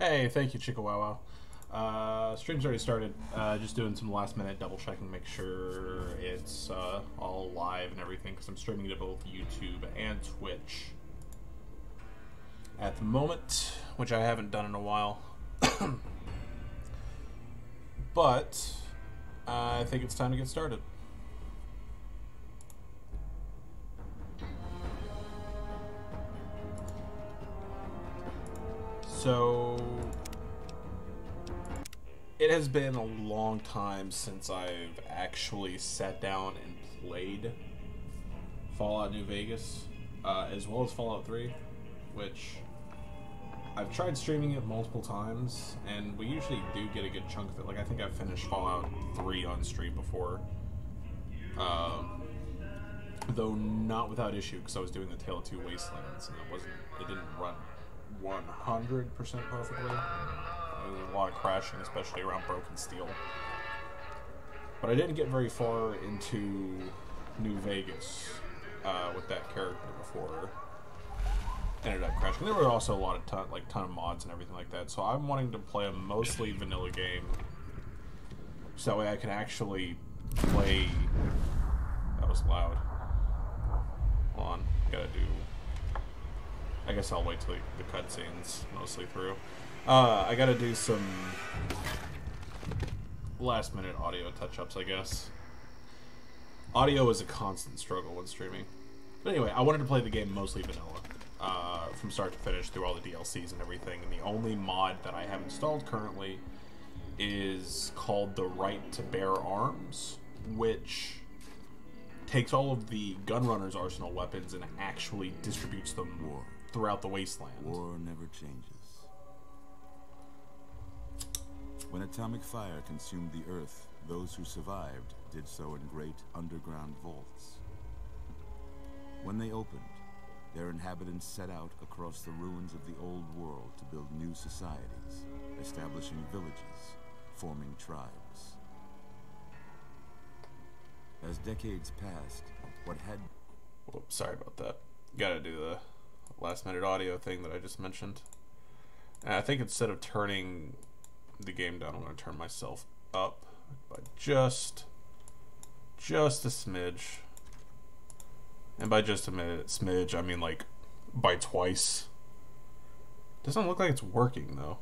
Hey, thank you, Chihuahua. Stream's already started. Just doing some last minute double checking, make sure it's all live and everything, because I'm streaming to both YouTube and Twitch at the moment, which I haven't done in a while. But I think it's time to get started. So it has been a long time since I've actually sat down and played Fallout New Vegas, as well as Fallout 3, which I've tried streaming it multiple times, and we usually do get a good chunk of it. Like, I think I've finished Fallout 3 on stream before, though not without issue, because I was doing the Tale of Two Wastelands, and it didn't run 100% perfectly. There was a lot of crashing, especially around Broken Steel. But I didn't get very far into New Vegas with that character before ended up crashing. There were also a lot of ton of mods and everything like that. So I'm wanting to play a mostly vanilla game, so that way I can actually play. That was loud. Hold on, gotta do. I guess I'll wait till the cutscenes mostly through. I gotta do some last minute audio touch-ups, I guess. Audio is a constant struggle when streaming. But anyway, I wanted to play the game mostly vanilla, from start to finish through all the DLCs and everything. And the only mod that I have installed currently is called the Right to Bear Arms, which takes all of the Gunrunner's arsenal weapons and actually distributes them throughout the wasteland. War never changes. When atomic fire consumed the earth, those who survived did so in great underground vaults. When they opened, their inhabitants set out across the ruins of the old world to build new societies, establishing villages, forming tribes. As decades passed, what had... Whoops, sorry about that. Gotta do the last minute audio thing that I just mentioned. And I think instead of turning the game down, I'm going to turn myself up by just a smidge. And by just a smidge, I mean like by twice. Doesn't look like it's working though.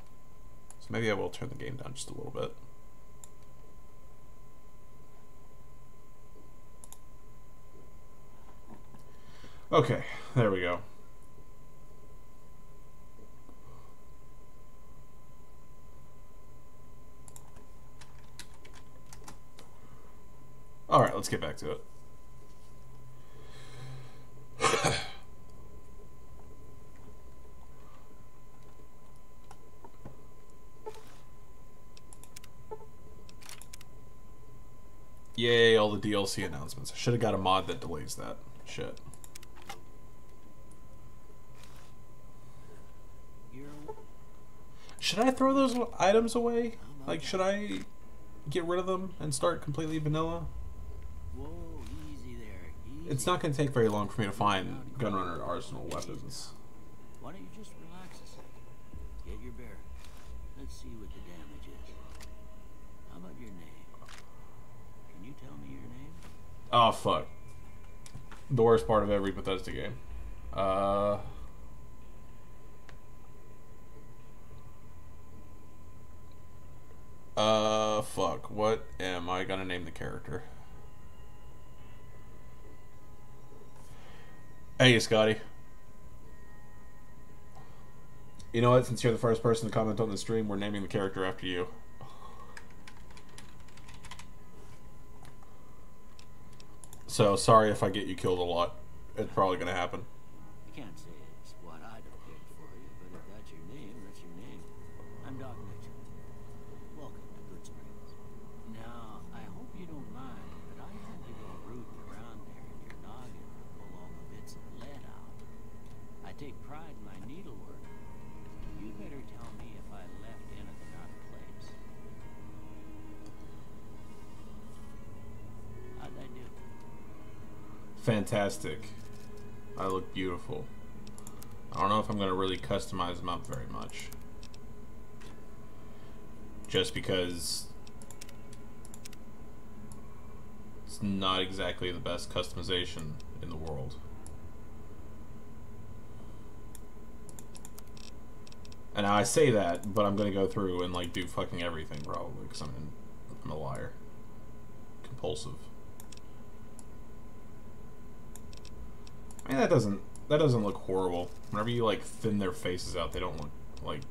So maybe I will turn the game down just a little bit. Okay, there we go. Alright, let's get back to it. Yay, all the DLC announcements. I should have got a mod that delays that. Shit. Should I throw those items away? Like, should I get rid of them and start completely vanilla? Whoa, easy there. Easy. It's not going to take very long for me to find Gunrunner arsenal weapons. Why don't you just relax a second? Get your bearings. Let's see what the damage is. How about your name? Can you tell me your name? Oh, fuck. The worst part of every Bethesda game. Fuck. What am I gonna name the character? Hey, Scotty. You know what? Since you're the first person to comment on the stream, we're naming the character after you. So, sorry if I get you killed a lot. It's probably gonna happen. I can't say it's what I'd have picked for you, but if that's your name, that's your name. I'm Doc Mitchell. Welcome to Good Springs. Now, I hope you don't mind, but I had to go rooting around there in your noggin to pull all the bits of lead out. I take pride in my needlework. You better tell me if I left anything out of place. How'd I do? Fantastic. I look beautiful. I don't know if I'm going to really customize them up very much. just because it's not exactly the best customization in the world. And now I say that, but I'm gonna go through and like do fucking everything probably, because I'm a liar. Compulsive. I mean, that doesn't look horrible. Whenever you like thin their faces out, they don't look like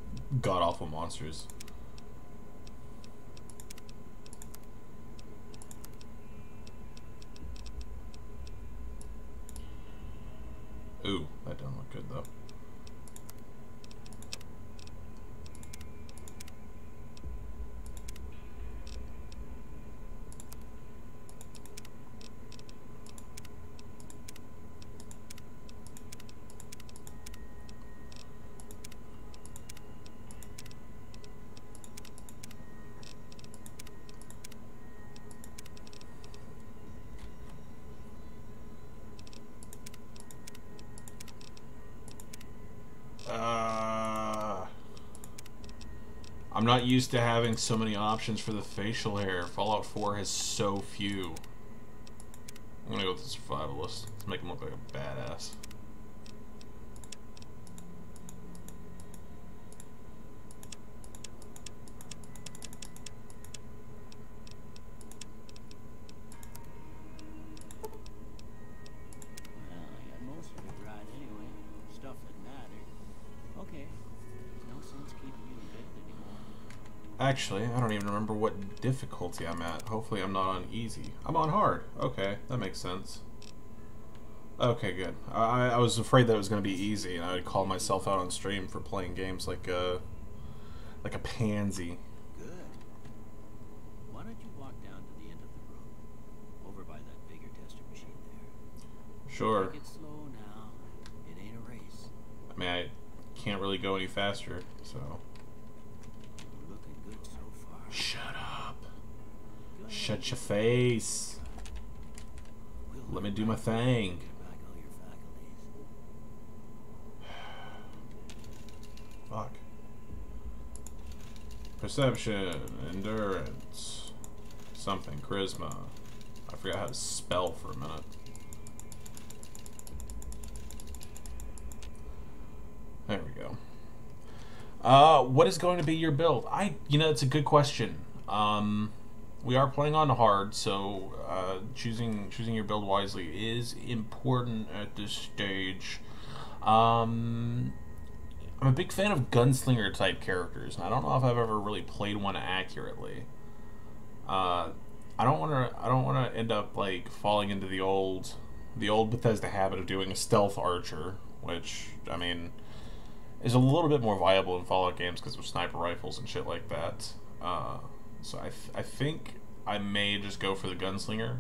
god awful monsters. Ooh, that doesn't look good though. I'm not used to having so many options for the facial hair. Fallout 4 has so few. I'm gonna go with the survivalist to make him look like a badass. Actually, I don't even remember what difficulty I'm at. Hopefully I'm not on easy. I'm on hard. Okay, that makes sense. Okay, good. I was afraid that it was going to be easy, and I would call myself out on stream for playing games like a pansy. Good. Why don't you walk down to the end of the room, over by that bigger tester machine there? Sure. Take it slow now. It ain't a race. I mean, I can't really go any faster, so... Shut up. Shut your face. Let me do my thing. Fuck. Perception, endurance, something, charisma. I forgot how to spell for a minute. There we go. What is going to be your build? You know, it's a good question. We are playing on hard, so choosing your build wisely is important at this stage. I'm a big fan of gunslinger type characters, and I don't know if I've ever really played one accurately. I don't want to end up like falling into the old Bethesda habit of doing a stealth archer, which I mean is a little bit more viable in Fallout games because of sniper rifles and shit like that. So I think I may just go for the gunslinger.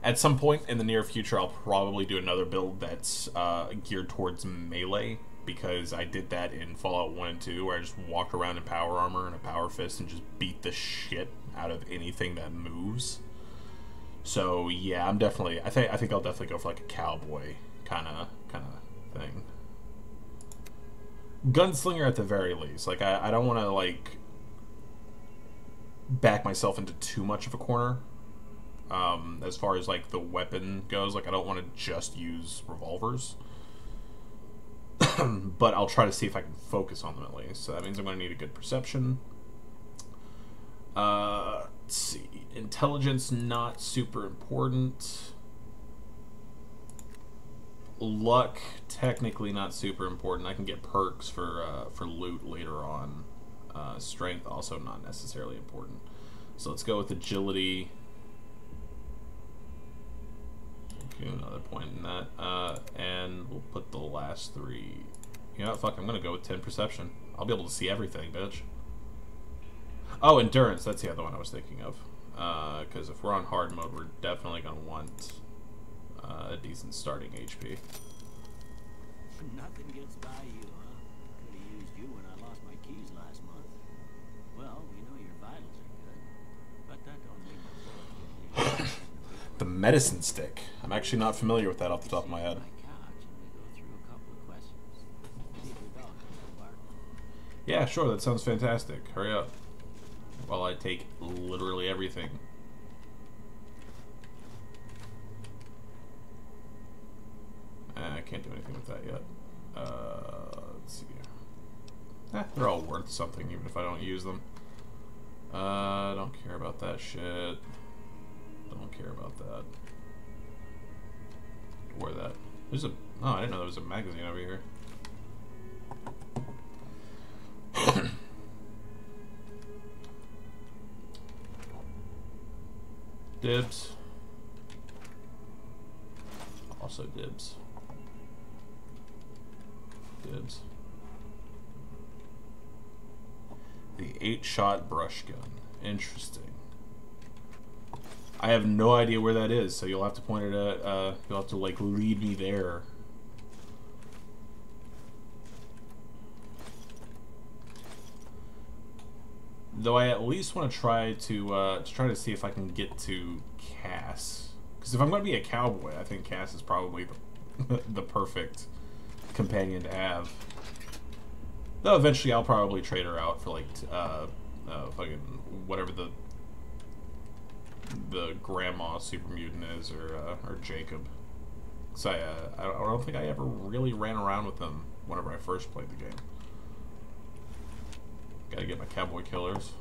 At some point in the near future, I'll probably do another build that's geared towards melee, because I did that in Fallout 1 and 2, where I just walked around in power armor and a power fist and just beat the shit out of anything that moves. So yeah, I think I'll definitely go for like a cowboy kind of thing. Gunslinger at the very least. Like I don't want to like back myself into too much of a corner as far as like the weapon goes. Like I don't want to just use revolvers. But I'll try to see if I can focus on them at least. So that means I'm going to need a good perception. Let's see. Intelligence, not super important. Luck, technically not super important. I can get perks for loot later on. Strength, also not necessarily important. So let's go with agility. Okay, another point in that. And we'll put the last three. You know what, fuck, I'm gonna go with 10 perception. I'll be able to see everything, bitch. Oh, endurance, that's the other one I was thinking of. Because if we're on hard mode, we're definitely gonna want a decent starting HP. Nothing gets by you, huh? Could have used you when I lost my keys last month. Well, we know your vitals are good, but that don't mean my The medicine stick. I'm actually not familiar with that off the top of my head. Yeah, sure, that sounds fantastic. Hurry up. While I take literally everything. I can't do anything with that yet. Let's see. They're all worth something, even if I don't use them. Don't care about that shit. Don't care about that. Where that? There's a... Oh, I didn't know there was a magazine over here. Dibs. Also dibs. Dibs. The 8-shot brush gun. Interesting. I have no idea where that is, so you'll have to point it at, you'll have to, like, lead me there. Though I at least want to try to see if I can get to Cass. Because if I'm going to be a cowboy, I think Cass is probably the perfect companion to have. Though eventually I'll probably trade her out for, like, fucking whatever the grandma super mutant is, or Jacob. So I don't think I ever really ran around with them whenever I first played the game. Gotta get my cowboy killers.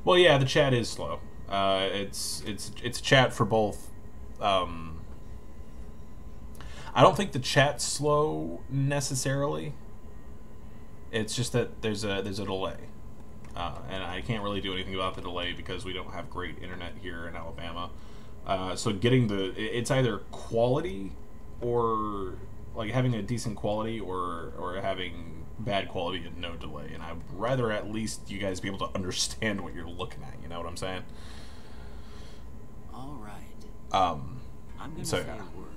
Well, yeah, the chat is slow. It's chat for both. I don't think the chat's slow necessarily. It's just that there's a delay, and I can't really do anything about the delay because we don't have great internet here in Alabama. So getting it's either quality or like having a decent quality or having bad quality and no delay. And I'd rather at least you guys be able to understand what you're looking at. You know what I'm saying? All right. I'm gonna so, say yeah. a word.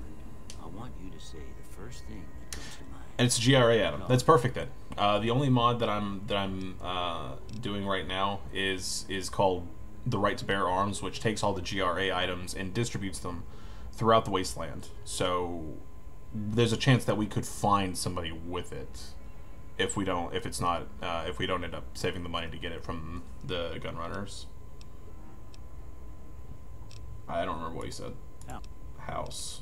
I want you to say the first thing that comes to mind. And it's GRA, Adam. That's perfect then. The only mod that I'm doing right now is called the Right to Bear Arms, which takes all the GRA items and distributes them throughout the wasteland. So there's a chance that we could find somebody with it if we don't end up saving the money to get it from the gun runners. I don't remember what he said. Yeah. House.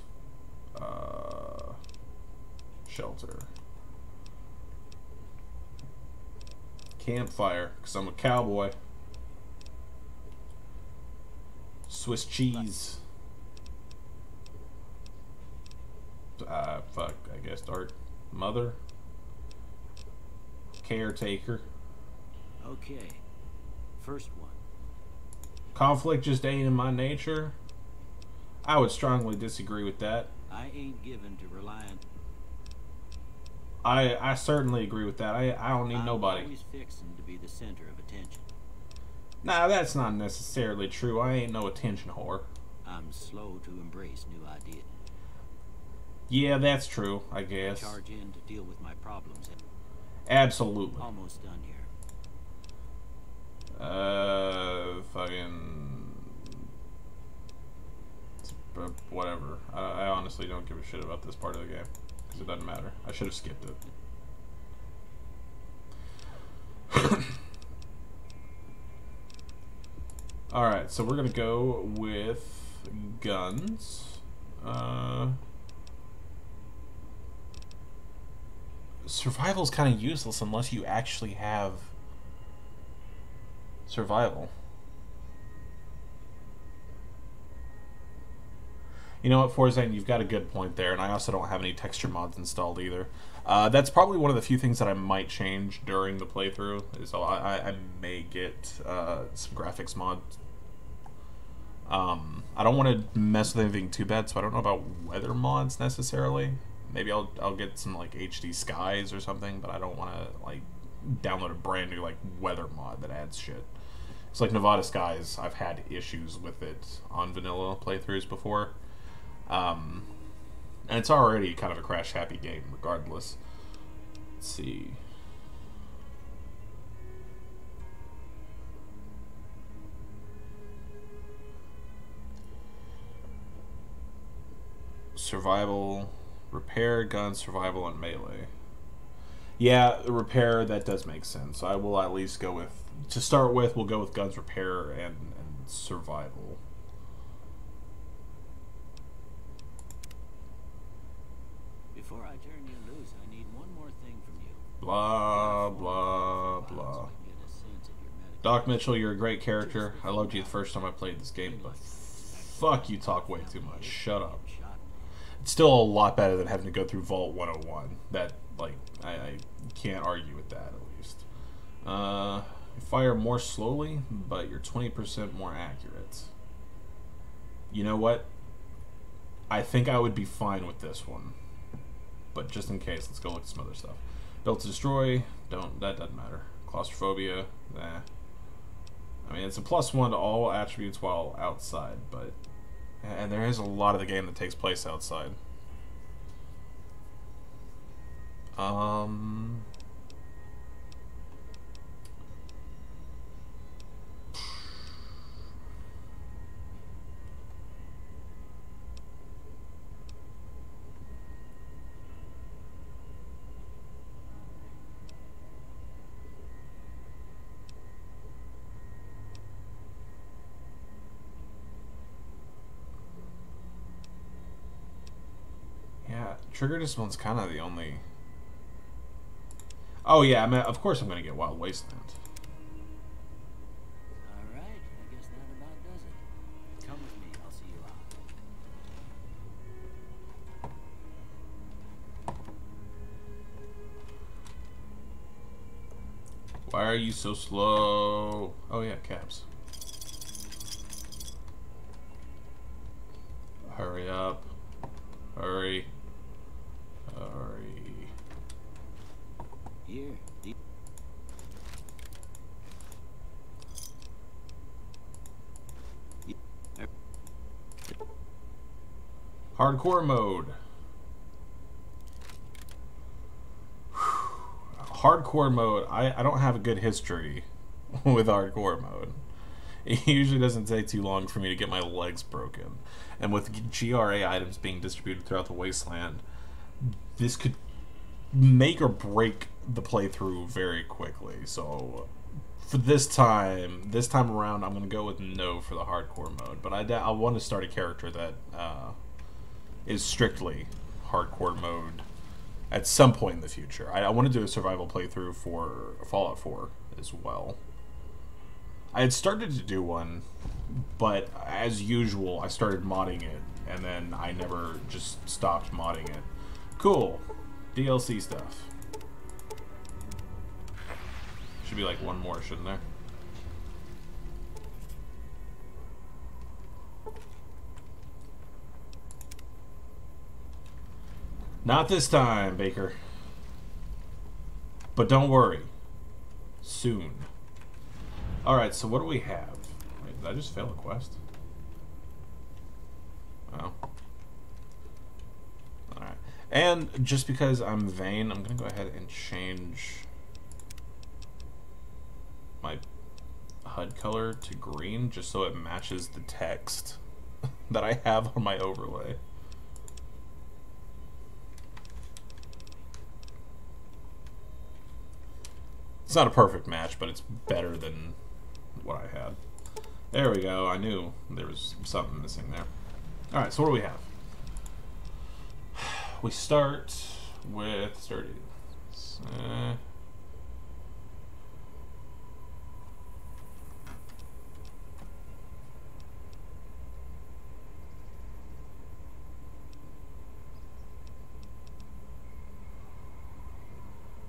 Shelter. Campfire, because I'm a cowboy. Swiss cheese. Fuck, I guess Dark Mother. Caretaker. Okay. First one. Conflict just ain't in my nature. I would strongly disagree with that. I ain't given to relying. I certainly agree with that. I don't need nobody. I'm always fixing to be the center of attention. Nah, that's not necessarily true. I ain't no attention whore. I'm slow to embrace new ideas. Yeah, that's true, I guess. Charge in to deal with my problems. Absolutely. Almost done here. Whatever. I honestly don't give a shit about this part of the game. Because it doesn't matter. I should have skipped it. Alright, so we're gonna go with guns. Survival's kind of useless unless you actually have survival. You know what, Forzane, you've got a good point there, and I also don't have any texture mods installed either. That's probably one of the few things that I might change during the playthrough, is I may get some graphics mods. I don't want to mess with anything too bad, so I don't know about weather mods necessarily. Maybe I'll get some like HD skies or something, but I don't want to like download a brand new like weather mod that adds shit. It's like Nevada Skies. I've had issues with it on vanilla playthroughs before. And it's already kind of a crash happy game regardless. Let's see. Survival, Repair, gun, survival, and melee. Yeah, repair, that does make sense. I will at least go with, to start with, we'll go with guns, repair, and survival. Before I turn you loose, I need one more thing from you. Blah, blah, blah. Doc Mitchell, you're a great character. I loved you the first time I played this game, but fuck, you talk way too much. Shut up. It's still a lot better than having to go through Vault 101. That, like, I can't argue with that, at least. You fire more slowly, but you're 20% more accurate. You know what? I think I would be fine with this one. But just in case, let's go look at some other stuff. Built to destroy, that doesn't matter. Claustrophobia, nah. I mean, it's a +1 to all attributes while outside, but... And there is a lot of the game that takes place outside. Trigger discipline's kind of the only... Oh yeah, I mean, of course I'm going to get Wild Wasteland. Alright, I guess that about does it. Come with me, I'll see you out. Why are you so slow? Oh yeah, cabs. Hurry up. Hurry. Hurry. Here. Hardcore mode. Hardcore mode. I don't have a good history with hardcore mode. It usually doesn't take too long for me to get my legs broken. And with GRA items being distributed throughout the wasteland, this could make or break the playthrough very quickly. So for this time around, I'm going to go with no for the hardcore mode. But I want to start a character that is strictly hardcore mode at some point in the future. I want to do a survival playthrough for Fallout 4 as well. I had started to do one, but as usual, I started modding it, and then I never just stopped modding it. Cool. DLC stuff. Should be like one more, shouldn't there? Not this time, Baker. But don't worry. Soon. Alright, so what do we have? Wait, did I just fail a quest? Oh. Alright. And just because I'm vain, I'm going to go ahead and change my HUD color to green just so it matches the text that I have on my overlay. It's not a perfect match, but it's better than what I had. There we go. I knew there was something missing there. Alright, so what do we have? We start with sturdy. I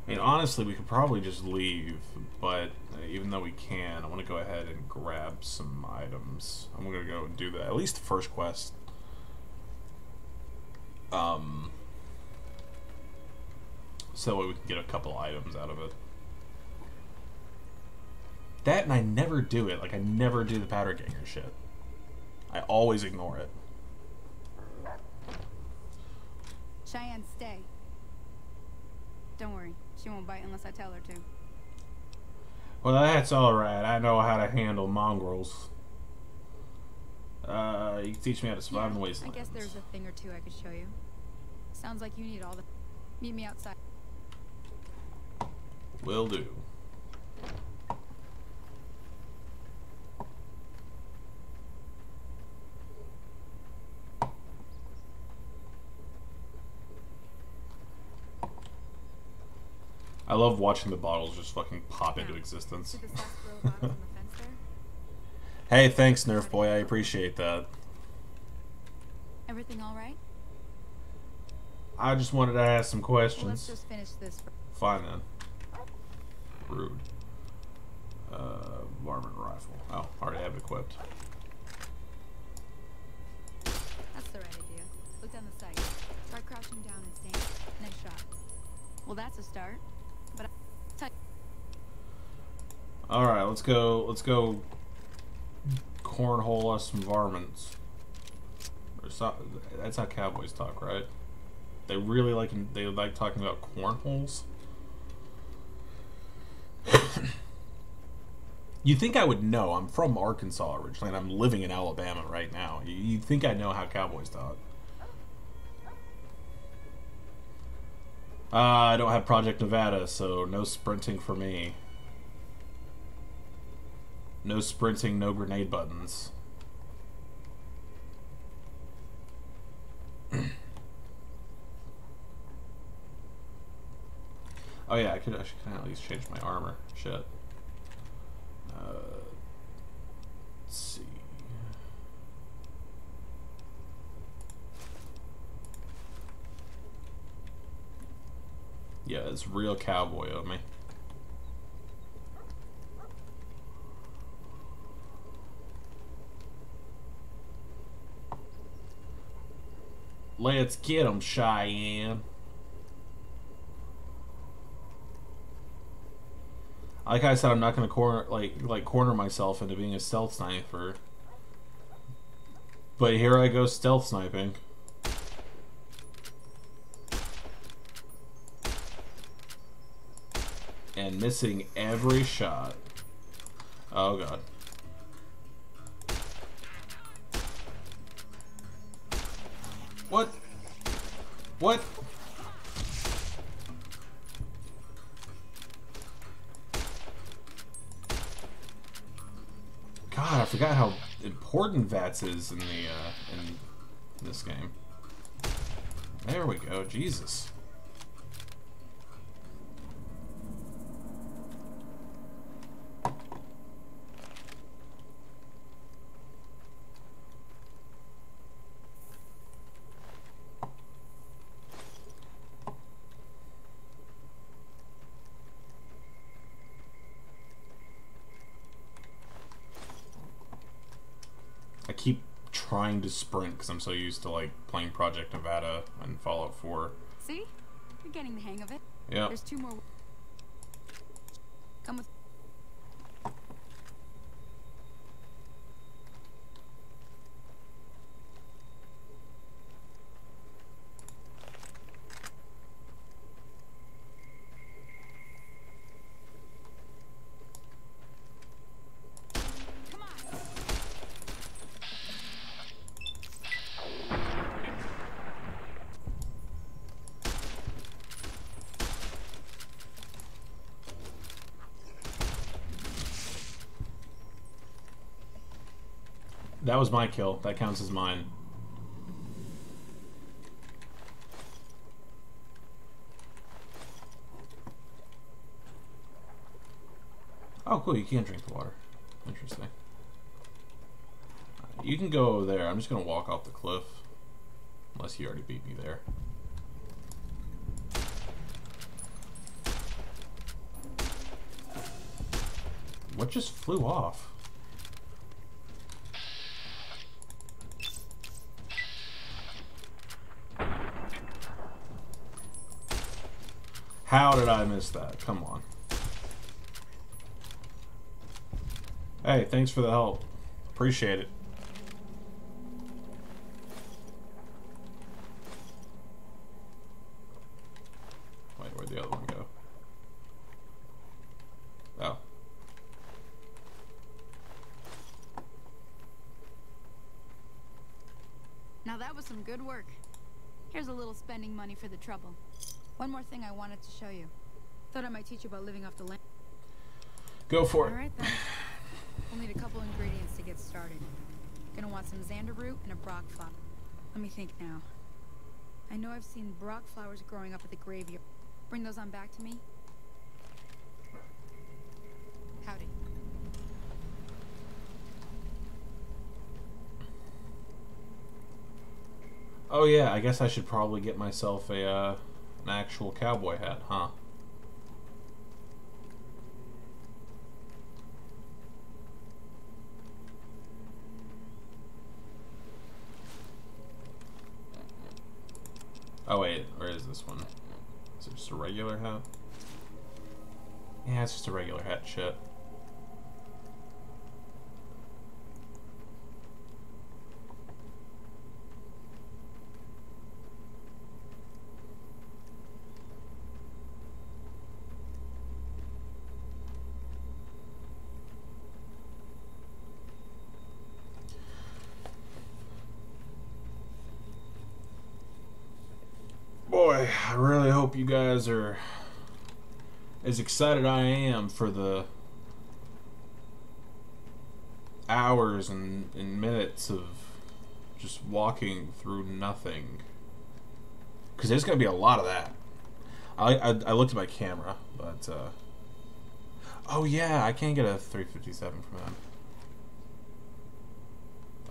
mean, honestly, we could probably just leave, but even though we can, I want to go ahead and grab some items. I'm going to go and do that. At least the first quest. So that way we can get a couple items out of it. That, and I never do it. Like, I never do the powder ganger shit. I always ignore it. Cheyenne, stay. Don't worry. She won't bite unless I tell her to. Well, that's alright. I know how to handle mongrels. You can teach me how to survive in the wastelands. I guess there's a thing or two I could show you. Sounds like you need all the... Meet me outside. Will do. I love watching the bottles just fucking pop into existence. See the sarsaparilla bottles on the fence there? Hey, thanks, Nerf Boy. I appreciate that. Everything all right? I just wanted to ask some Well, let's questions. just finish this. Fine then. Rude. Varmint rifle. Oh, already have it equipped. That's the right idea. Look down the sight. Start crouching down and staying. Nice shot. Well, that's a start. But All right, let's go. Let's go. Cornhole us some varmints. Or so, that's how cowboys talk, right? They really like. They like talking about cornholes. You'd think I would know. I'm from Arkansas originally, and I'm living in Alabama right now. You'd think I know how cowboys talk. I don't have Project Nevada, so no sprinting for me. No sprinting, no grenade buttons. Oh yeah, I should at least change my armor. Shit. Let's see. Yeah, it's real cowboy of me. Let's get 'em, Cheyenne. Like I said, I'm not gonna corner myself into being a stealth sniper. But here I go stealth sniping. And missing every shot. Oh god. What? What? God, I forgot how important VATS is in the in this game. There we go. Jesus. I keep trying to sprint because I'm so used to like playing Project Nevada and Fallout 4. see? You're getting the hang of it. Yeah. There's 2 more. Come with. Come on. That was my kill. That counts as mine. Oh, cool. You can't drink the water. Interesting. You can go over there. I'm just going to walk off the cliff. Unless you already beat me there. What just flew off? How did I miss that? Come on. Hey, thanks for the help. Appreciate it. Wait, where'd the other one go? Oh. Now that was some good work. Here's a little spending money for the trouble. One more thing I wanted to show you. Thought I might teach you about living off the land. Go for it. All right then. We'll need a couple ingredients to get started. Gonna want some xander root and a brock flower. Let me think now. I know I've seen brock flowers growing up at the graveyard. Bring those on back to me. Howdy. Oh yeah, I guess I should probably get myself a an actual cowboy hat, huh? Oh wait, where is this one? Is it just a regular hat? Yeah, it's just a regular hat, shit. Boy, I really hope you guys are as excited I am for the hours and minutes of just walking through nothing. Because there's going to be a lot of that. I looked at my camera, but... oh yeah, I can't get a 357 from them.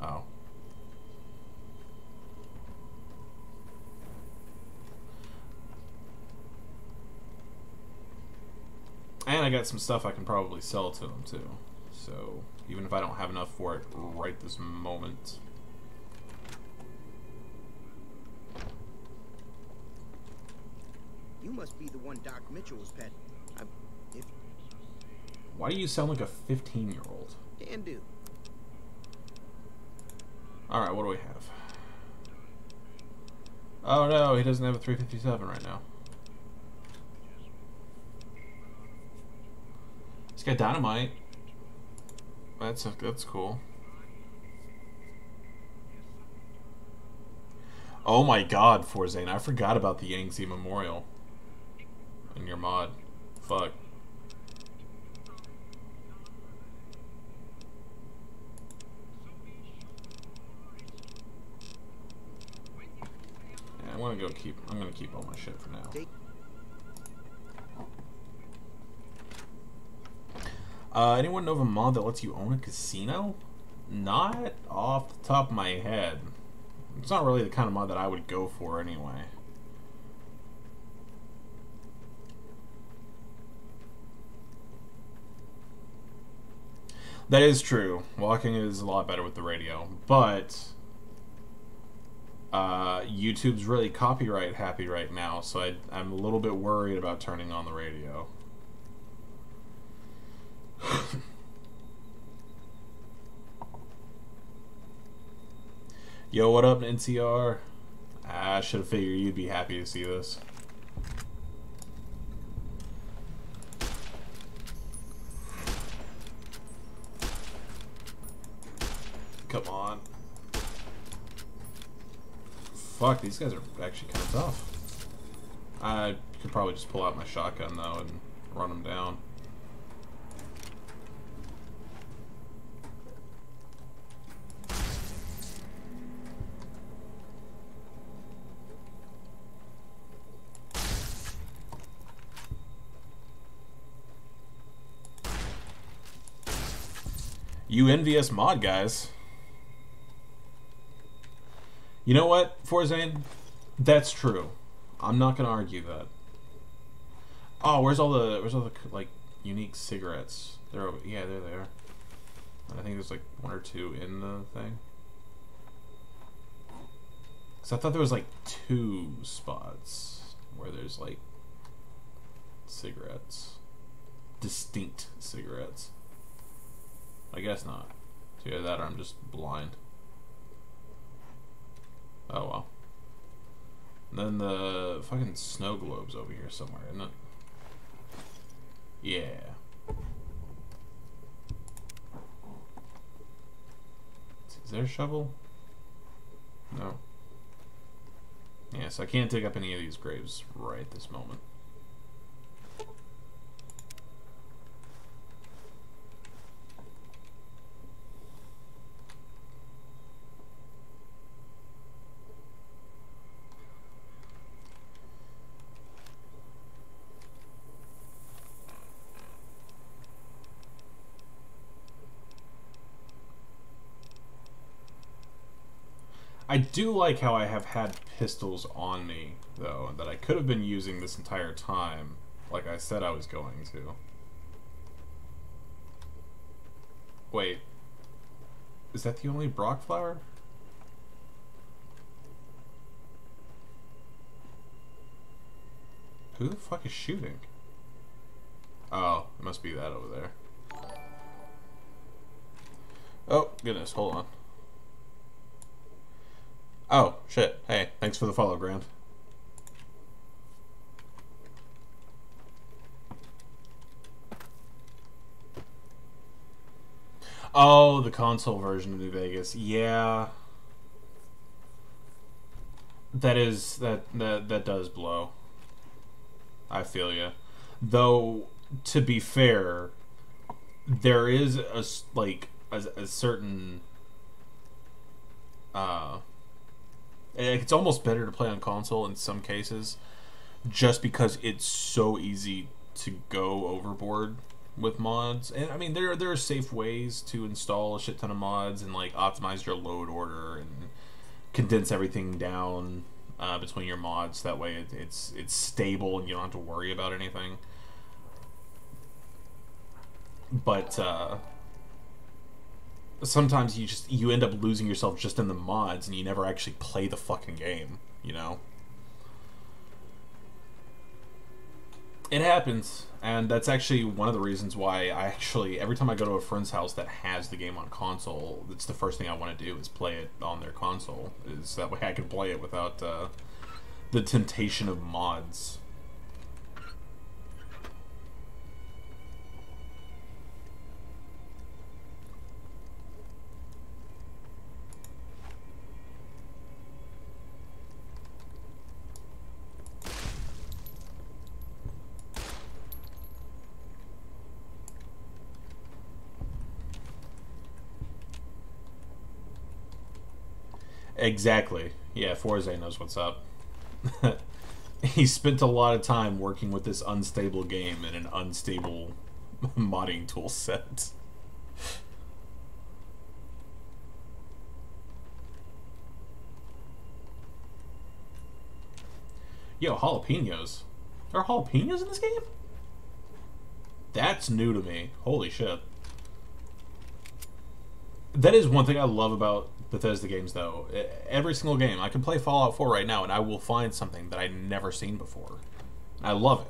Oh. And I got some stuff I can probably sell to them too. So, even if I don't have enough for it right this moment. You must be the one Doc Mitchell was petting. Why do you sound like a 15-year-old? Can do. Alright, what do we have? Oh no, he doesn't have a 357 right now. He's got dynamite. That's cool. Oh my god, Forzane, I forgot about the Yangtze Memorial in your mod. Fuck. Yeah, I'm gonna keep all my shit for now. Anyone know of a mod that lets you own a casino? Not off the top of my head. It's not really the kind of mod that I would go for anyway. That is true. Walking is a lot better with the radio, but YouTube's really copyright happy right now, so I'm a little bit worried about turning on the radio. Yo, what up, NCR? I should have figured you'd be happy to see this. Come on. Fuck, these guys are actually kind of tough. I could probably just pull out my shotgun, though, and run them down. You envious mod guys. You know what, Forzane? That's true. I'm not gonna argue that. Oh, where's all the like unique cigarettes? They're over. Yeah, they're there. I think there's like one or two in the thing. Cause I thought there was like 2 spots where there's like cigarettes, distinct cigarettes. I guess not. So yeah, that or I'm just blind. Oh well. And then the fucking snow globe's over here somewhere, isn't it? Yeah. Is there a shovel? No. Yeah, so I can't dig up any of these graves right this moment. I do like how I have had pistols on me, though, that I could have been using this entire time, like I said I was going to. Wait. Is that the only Brock flower? Who the fuck is shooting? Oh, it must be that over there. Oh, goodness, hold on. Oh, shit. Hey, thanks for the follow, Grant. Oh, the console version of New Vegas. Yeah. That does blow. I feel ya. Though, to be fair, there is a certain it's almost better to play on console in some cases, just because it's so easy to go overboard with mods. And I mean, there are safe ways to install a shit ton of mods and like optimize your load order and condense everything down between your mods. That way, it's stable and you don't have to worry about anything. But sometimes you end up losing yourself just in the mods and you never actually play the fucking game, you know? It happens, and that's actually one of the reasons why every time I go to a friend's house that has the game on console, it's the first thing I want to do is play it on their console, is that way I can play it without the temptation of mods. Exactly. Yeah, Forza knows what's up. He spent a lot of time working with this unstable game and an unstable modding tool set. Yo, jalapenos. There are jalapenos in this game? That's new to me. Holy shit. That is one thing I love about Bethesda games, though. Every single game. I can play Fallout 4 right now, and I will find something that I've never seen before. I love it.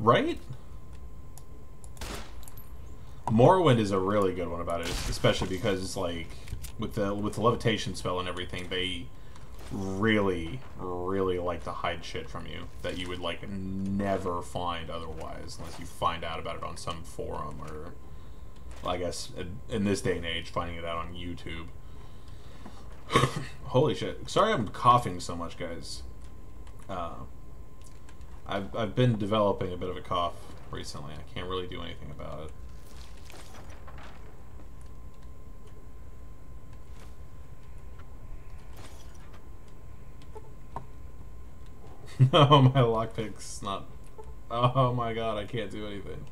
Right? Morrowind is a really good one about it, especially because, like, with the levitation spell and everything, they really like to hide shit from you that you would, like, never find otherwise, unless you find out about it on some forum, or, well, I guess, in this day and age, finding it out on YouTube. Holy shit. Sorry I'm coughing so much, guys. I've been developing a bit of a cough recently. I can't really do anything about it. No, my lockpick's not... Oh my god, I can't do anything.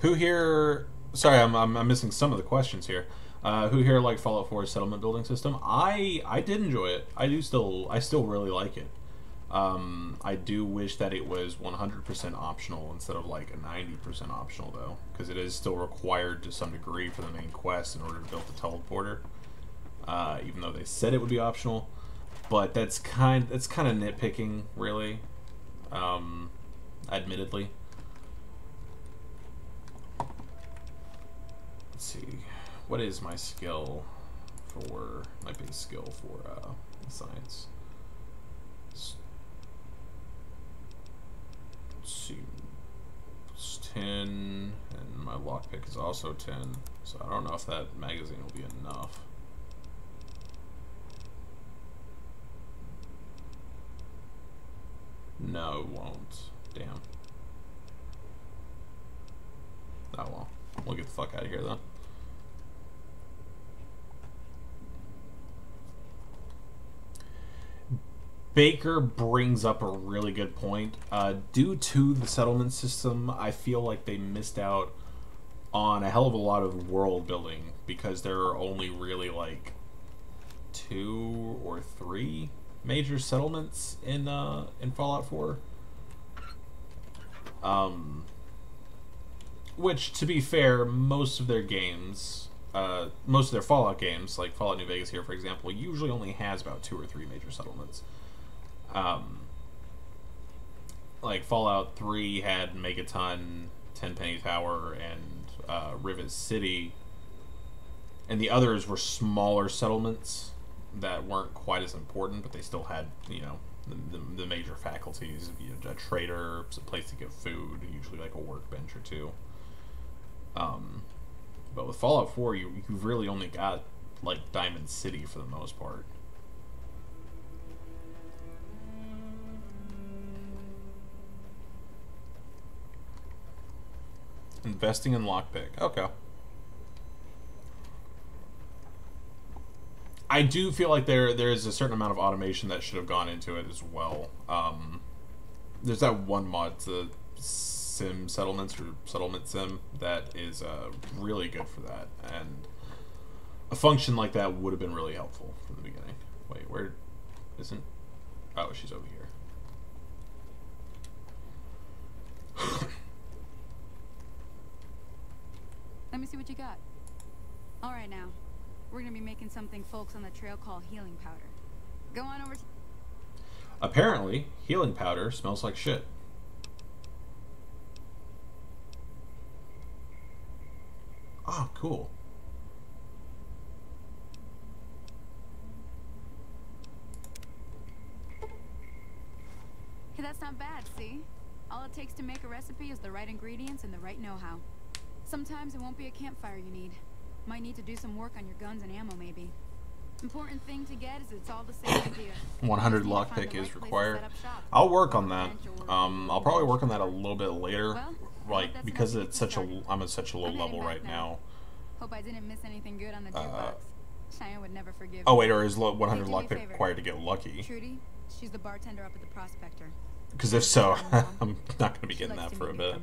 Who here... Sorry, I'm missing some of the questions here. Who here liked Fallout 4's settlement building system? I did enjoy it. I still really like it. I do wish that it was 100% optional instead of like a 90% optional though, because it is still required to some degree for the main quest in order to build the teleporter. Even though they said it would be optional, but that's kind of nitpicking, really. Admittedly. Let's see, what is my skill for my base skill for science? Let's see, it's 10, and my lockpick is also 10, so I don't know if that magazine will be enough. No, it won't. Damn. Oh well. We'll get the fuck out of here then. Baker brings up a really good point. Due to the settlement system, I feel like they missed out on a hell of a lot of world building because there are only really like 2 or 3 major settlements in Fallout 4. Which, to be fair, most of their games, most of their Fallout games, like Fallout New Vegas here, for example, usually only has about 2 or 3 major settlements. Like Fallout 3 had Megaton, Tenpenny Tower, and Rivet City, and the others were smaller settlements that weren't quite as important, but they still had, you know, the major faculties, you know, a trader, a place to get food, usually like a workbench or 2. But with Fallout 4, you've really only got like Diamond City for the most part. Investing in lockpick. Okay. I do feel like there is a certain amount of automation that should have gone into it as well. There's that one mod, the Sim Settlements or Settlement Sim, that is really good for that, and a function like that would have been really helpful from the beginning. Wait, where isn't? Oh, she's over here. Let me see what you got. All right, now. We're gonna be making something folks on the trail call healing powder. Go on over to... Apparently, healing powder smells like shit. Oh, cool. Hey, that's not bad, see? All it takes to make a recipe is the right ingredients and the right know-how. Sometimes it won't be a campfire you need. Might need to do some work on your guns and ammo, maybe. Important thing to get is it's all the same idea. 100 lockpick is required. I'll work on that. I'll probably work on that a little bit later, like because it's such a I'm at such a low level right now. Hope I didn't miss anything good on the jukebox. Cheyenne would never forgive. Oh wait, or is 100 lockpick required to get lucky? Trudy, she's the bartender up at the Prospector. Because if so, I'm not going to be getting that for a bit.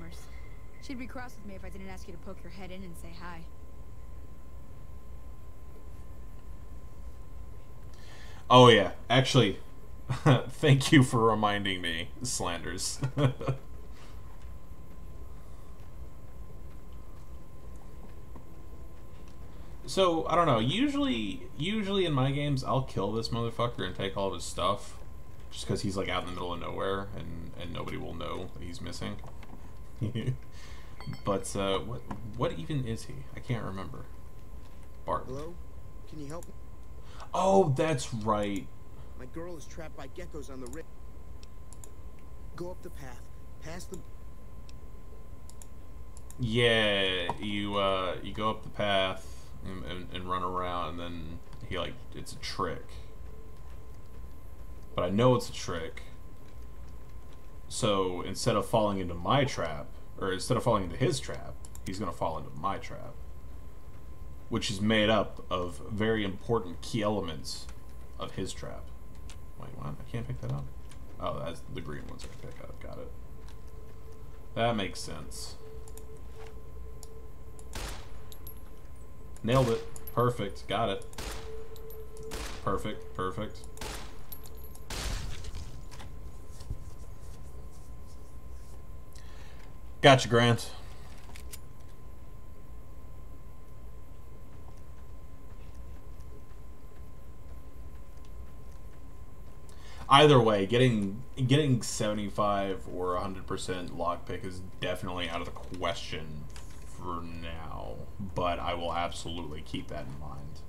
She'd be cross with me if I didn't ask you to poke your head in and say hi. Oh yeah, actually, thank you for reminding me, Slanders. So, I don't know, usually in my games, I'll kill this motherfucker and take all of his stuff, just because he's like out in the middle of nowhere, and nobody will know that he's missing. But, what even is he? I can't remember. Barton. Hello? Can you help me? Oh, that's right. My girl is trapped by geckos on the ridge. Go up the path, past the... Yeah, you go up the path and run around, and then he, like, it's a trick. But I know it's a trick. So, instead of falling into my trap, or instead of falling into his trap, he's gonna fall into my trap. Which is made up of very important key elements of his trap. Wait, what? I can't pick that up? Oh, that's the green ones I pick up. Got it. That makes sense. Nailed it. Perfect. Got it. Perfect. Perfect. Gotcha, Grant. Either way, getting 75 or 100% lockpick is definitely out of the question for now, but I will absolutely keep that in mind.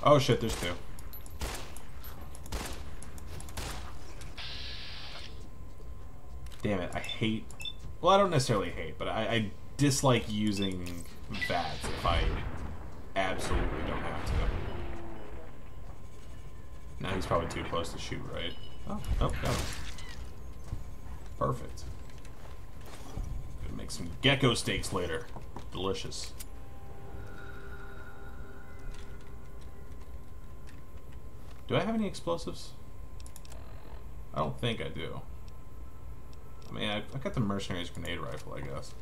Oh shit, there's two. Damn it, I hate... Well, I don't necessarily hate, but I dislike using VATS if I absolutely don't have to. Now he's probably too close to shoot, right? Oh, got him. Perfect. Gonna make some gecko steaks later. Delicious. Do I have any explosives? I don't think I do. I mean, I've got the Mercenary's grenade rifle, I guess.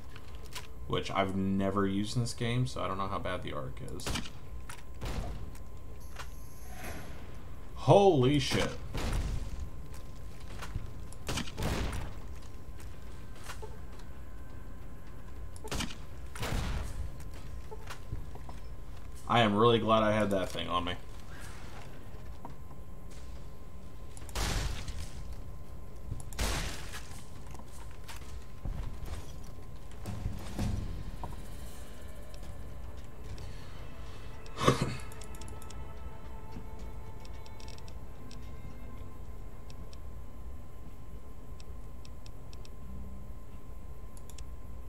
Which I've never used in this game, so I don't know how bad the arc is. Holy shit. I am really glad I had that thing on me.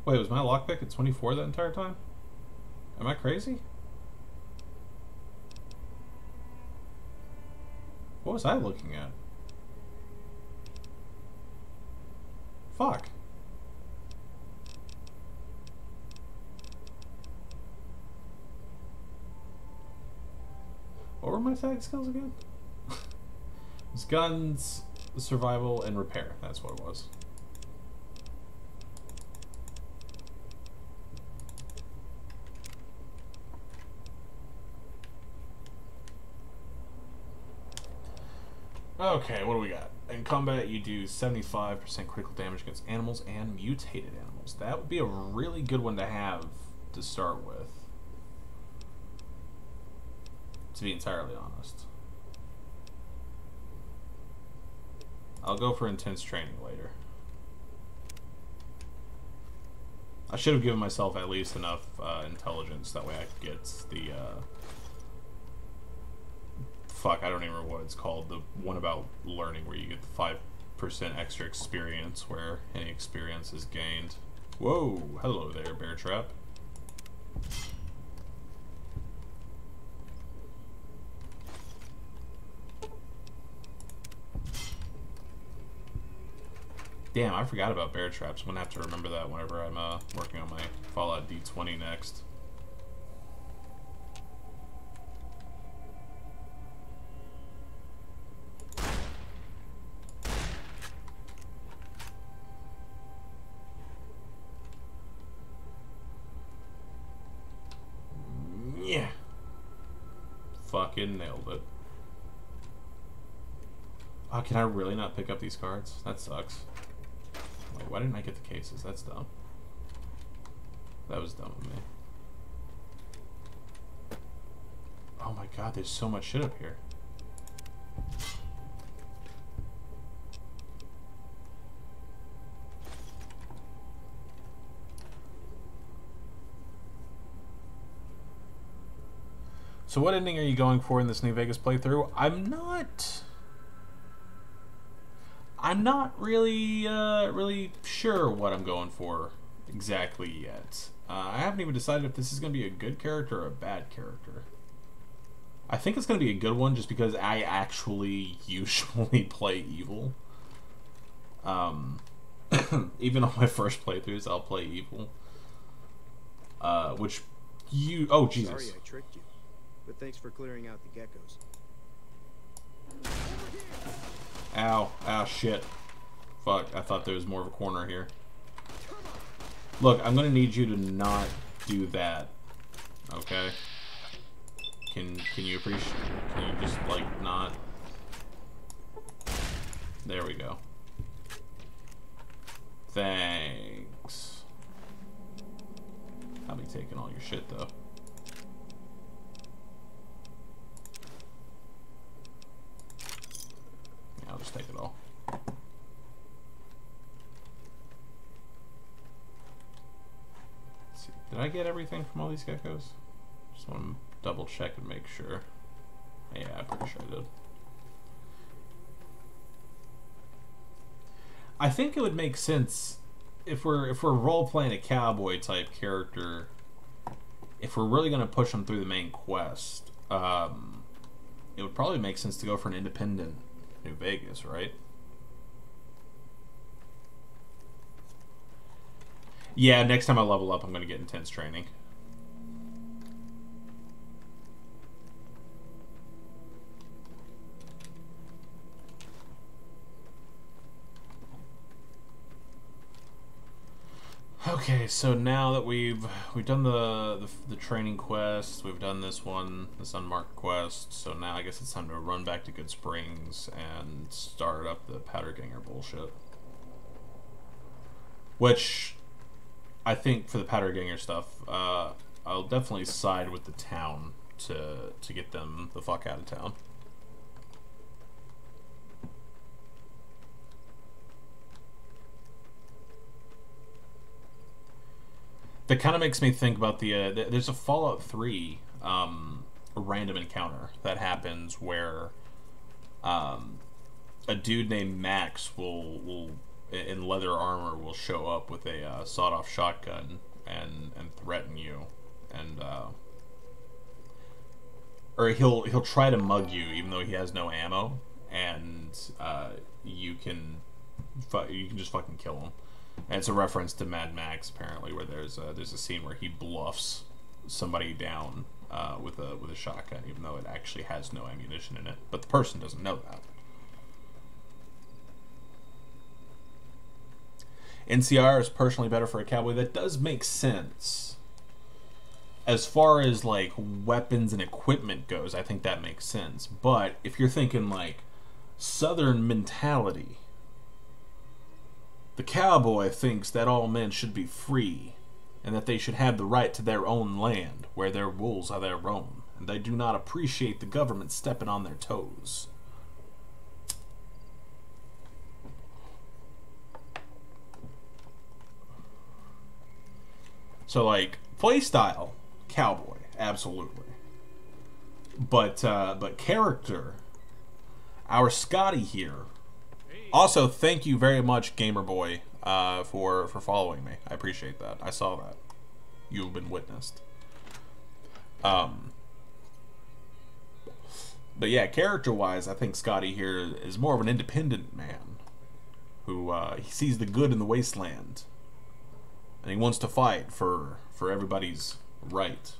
Wait, was my lockpick at 24 that entire time? Am I crazy? What was I looking at? Fuck. What were my tag skills again? It's guns, survival, and repair. That's what it was. Okay, what do we got? In combat, you do 75% critical damage against animals and mutated animals. That would be a really good one to have to start with. To be entirely honest. I'll go for intense training later. I should have given myself at least enough intelligence, that way I could get the... Fuck, I don't even remember what it's called. The one about learning where you get the 5% extra experience where any experience is gained. Whoa, hello there, bear trap. Damn, I forgot about bear traps. I'm gonna have to remember that whenever I'm working on my Fallout D20 next. Yeah. Fucking nailed it. Oh, can I really not pick up these cards? That sucks. Wait, why didn't I get the cases? That's dumb. That was dumb of me. Oh my god, there's so much shit up here. So what ending are you going for in this New Vegas playthrough? I'm not really really sure what I'm going for exactly yet. I haven't even decided if this is going to be a good character or a bad character. I think it's going to be a good one just because I actually usually play evil. Even on my first playthroughs, I'll play evil. Which you... Oh, Jesus. Sorry I tricked you, but thanks for clearing out the geckos. Ow. Ow, shit. Fuck, I thought there was more of a corner here. Look, I'm gonna need you to not do that. Okay? Can you appreciate... Can you just, like, not... There we go. Thanks. I'll be taking all your shit, though. Yeah, I'll just take it all. Let's see. Did I get everything from all these geckos? Just want to double check and make sure. Yeah, I'm pretty sure I did. I think it would make sense if we're role playing a cowboy type character. If we're really gonna push them through the main quest, it would probably make sense to go for an independent New Vegas, right? Yeah, next time I level up, I'm gonna get intense training. Okay, so now that we've done the training quest, we've done this one, this unmarked quest, so now I guess it's time to run back to Good Springs and start up the Powderganger bullshit. Which, I think for the Powderganger stuff, I'll definitely side with the town to get them the fuck out of town. That kind of makes me think about there's a Fallout 3 random encounter that happens where a dude named Max will in leather armor will show up with a sawed-off shotgun and threaten you, and or he'll try to mug you even though he has no ammo, and you can just fucking kill him. And it's a reference to Mad Max, apparently, where there's a scene where he bluffs somebody down with a shotgun, even though it actually has no ammunition in it. But the person doesn't know that. NCR is personally better for a cowboy. That does make sense. As far as like weapons and equipment goes, I think that makes sense. But if you're thinking like Southern mentality, the cowboy thinks that all men should be free, and that they should have the right to their own land, where their wolves are their own, and they do not appreciate the government stepping on their toes. So, like, playstyle, cowboy, absolutely. But character, our Scotty here. Also, thank you very much, Gamerboy, for following me. I appreciate that. I saw that. You've been witnessed. But yeah, character-wise, I think Scotty here is more of an independent man who he sees the good in the wasteland, and he wants to fight for everybody's right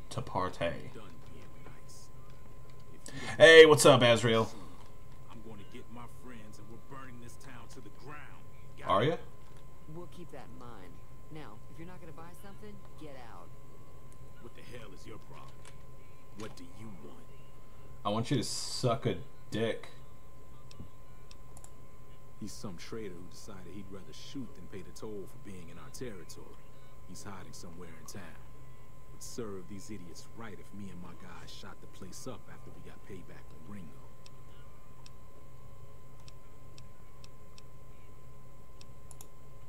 to partay. Hey, what's up, Azrael? Are you? We'll keep that in mind. Now, if you're not gonna buy something, get out. What the hell is your problem? What do you want? I want you to suck a dick. He's some traitor who decided he'd rather shoot than pay the toll for being in our territory. He's hiding somewhere in town. It'd serve these idiots right if me and my guys shot the place up after we got payback from Ringo.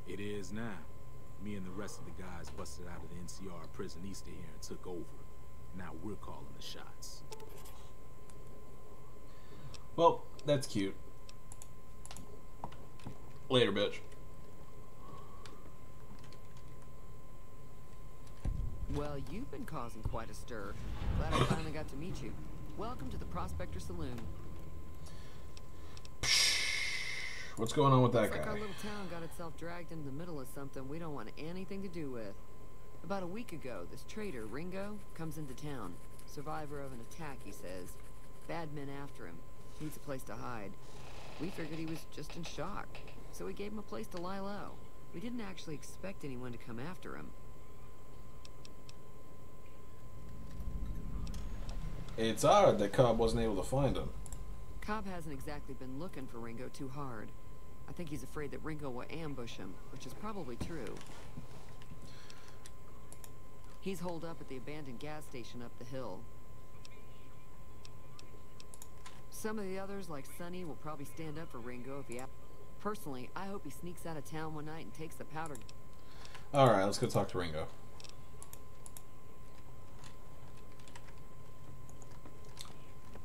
It is now. Me and the rest of the guys busted out of the NCR prison east of here and took over. Now we're calling the shots. Well, that's cute. Later, bitch. Well, you've been causing quite a stir. Glad I finally got to meet you. Welcome to the Prospector Saloon. What's going on with that Looks like guy? our little town got itself dragged into the middle of something we don't want anything to do with. About a week ago, this traitor, Ringo, comes into town. Survivor of an attack, he says. Bad men after him. Needs a place to hide. We figured he was just in shock, so we gave him a place to lie low. We didn't actually expect anyone to come after him. It's odd that Cobb wasn't able to find him. Cobb hasn't exactly been looking for Ringo too hard. I think he's afraid that Ringo will ambush him, which is probably true. He's holed up at the abandoned gas station up the hill. Some of the others, like Sonny, will probably stand up for Ringo if he... Personally, I hope he sneaks out of town one night and takes the powder... Alright, let's go talk to Ringo.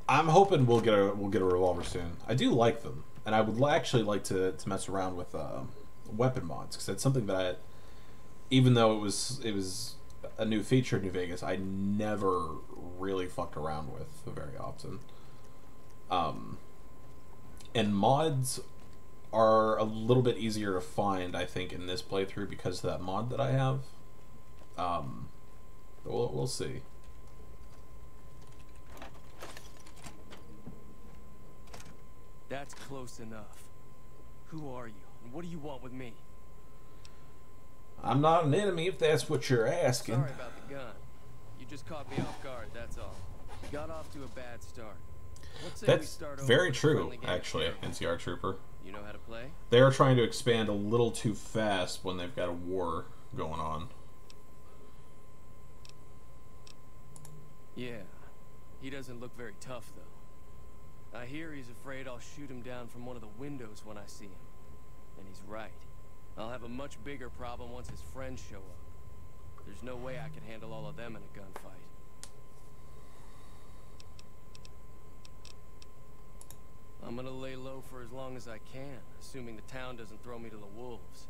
I'm hoping we'll get a revolver soon. I do like them, and I would actually like to mess around with weapon mods, because that's something that even though it was a new feature in New Vegas, I never really fucked around with very often. And mods are a little bit easier to find, I think, in this playthrough because of that mod that I have. We'll see. That's close enough. Who are you, and what do you want with me? I'm not an enemy if that's what you're asking. Sorry about the gun. You just caught me off guard, that's all. Got off to a bad start. Let's say we start over very with a true, friendly game actually, of NCR Trooper. You know how to play? They are trying to expand a little too fast when they've got a war going on. Yeah. He doesn't look very tough, though. I hear he's afraid I'll shoot him down from one of the windows when I see him. And he's right. I'll have a much bigger problem once his friends show up. There's no way I can handle all of them in a gunfight. I'm gonna lay low for as long as I can, assuming the town doesn't throw me to the wolves.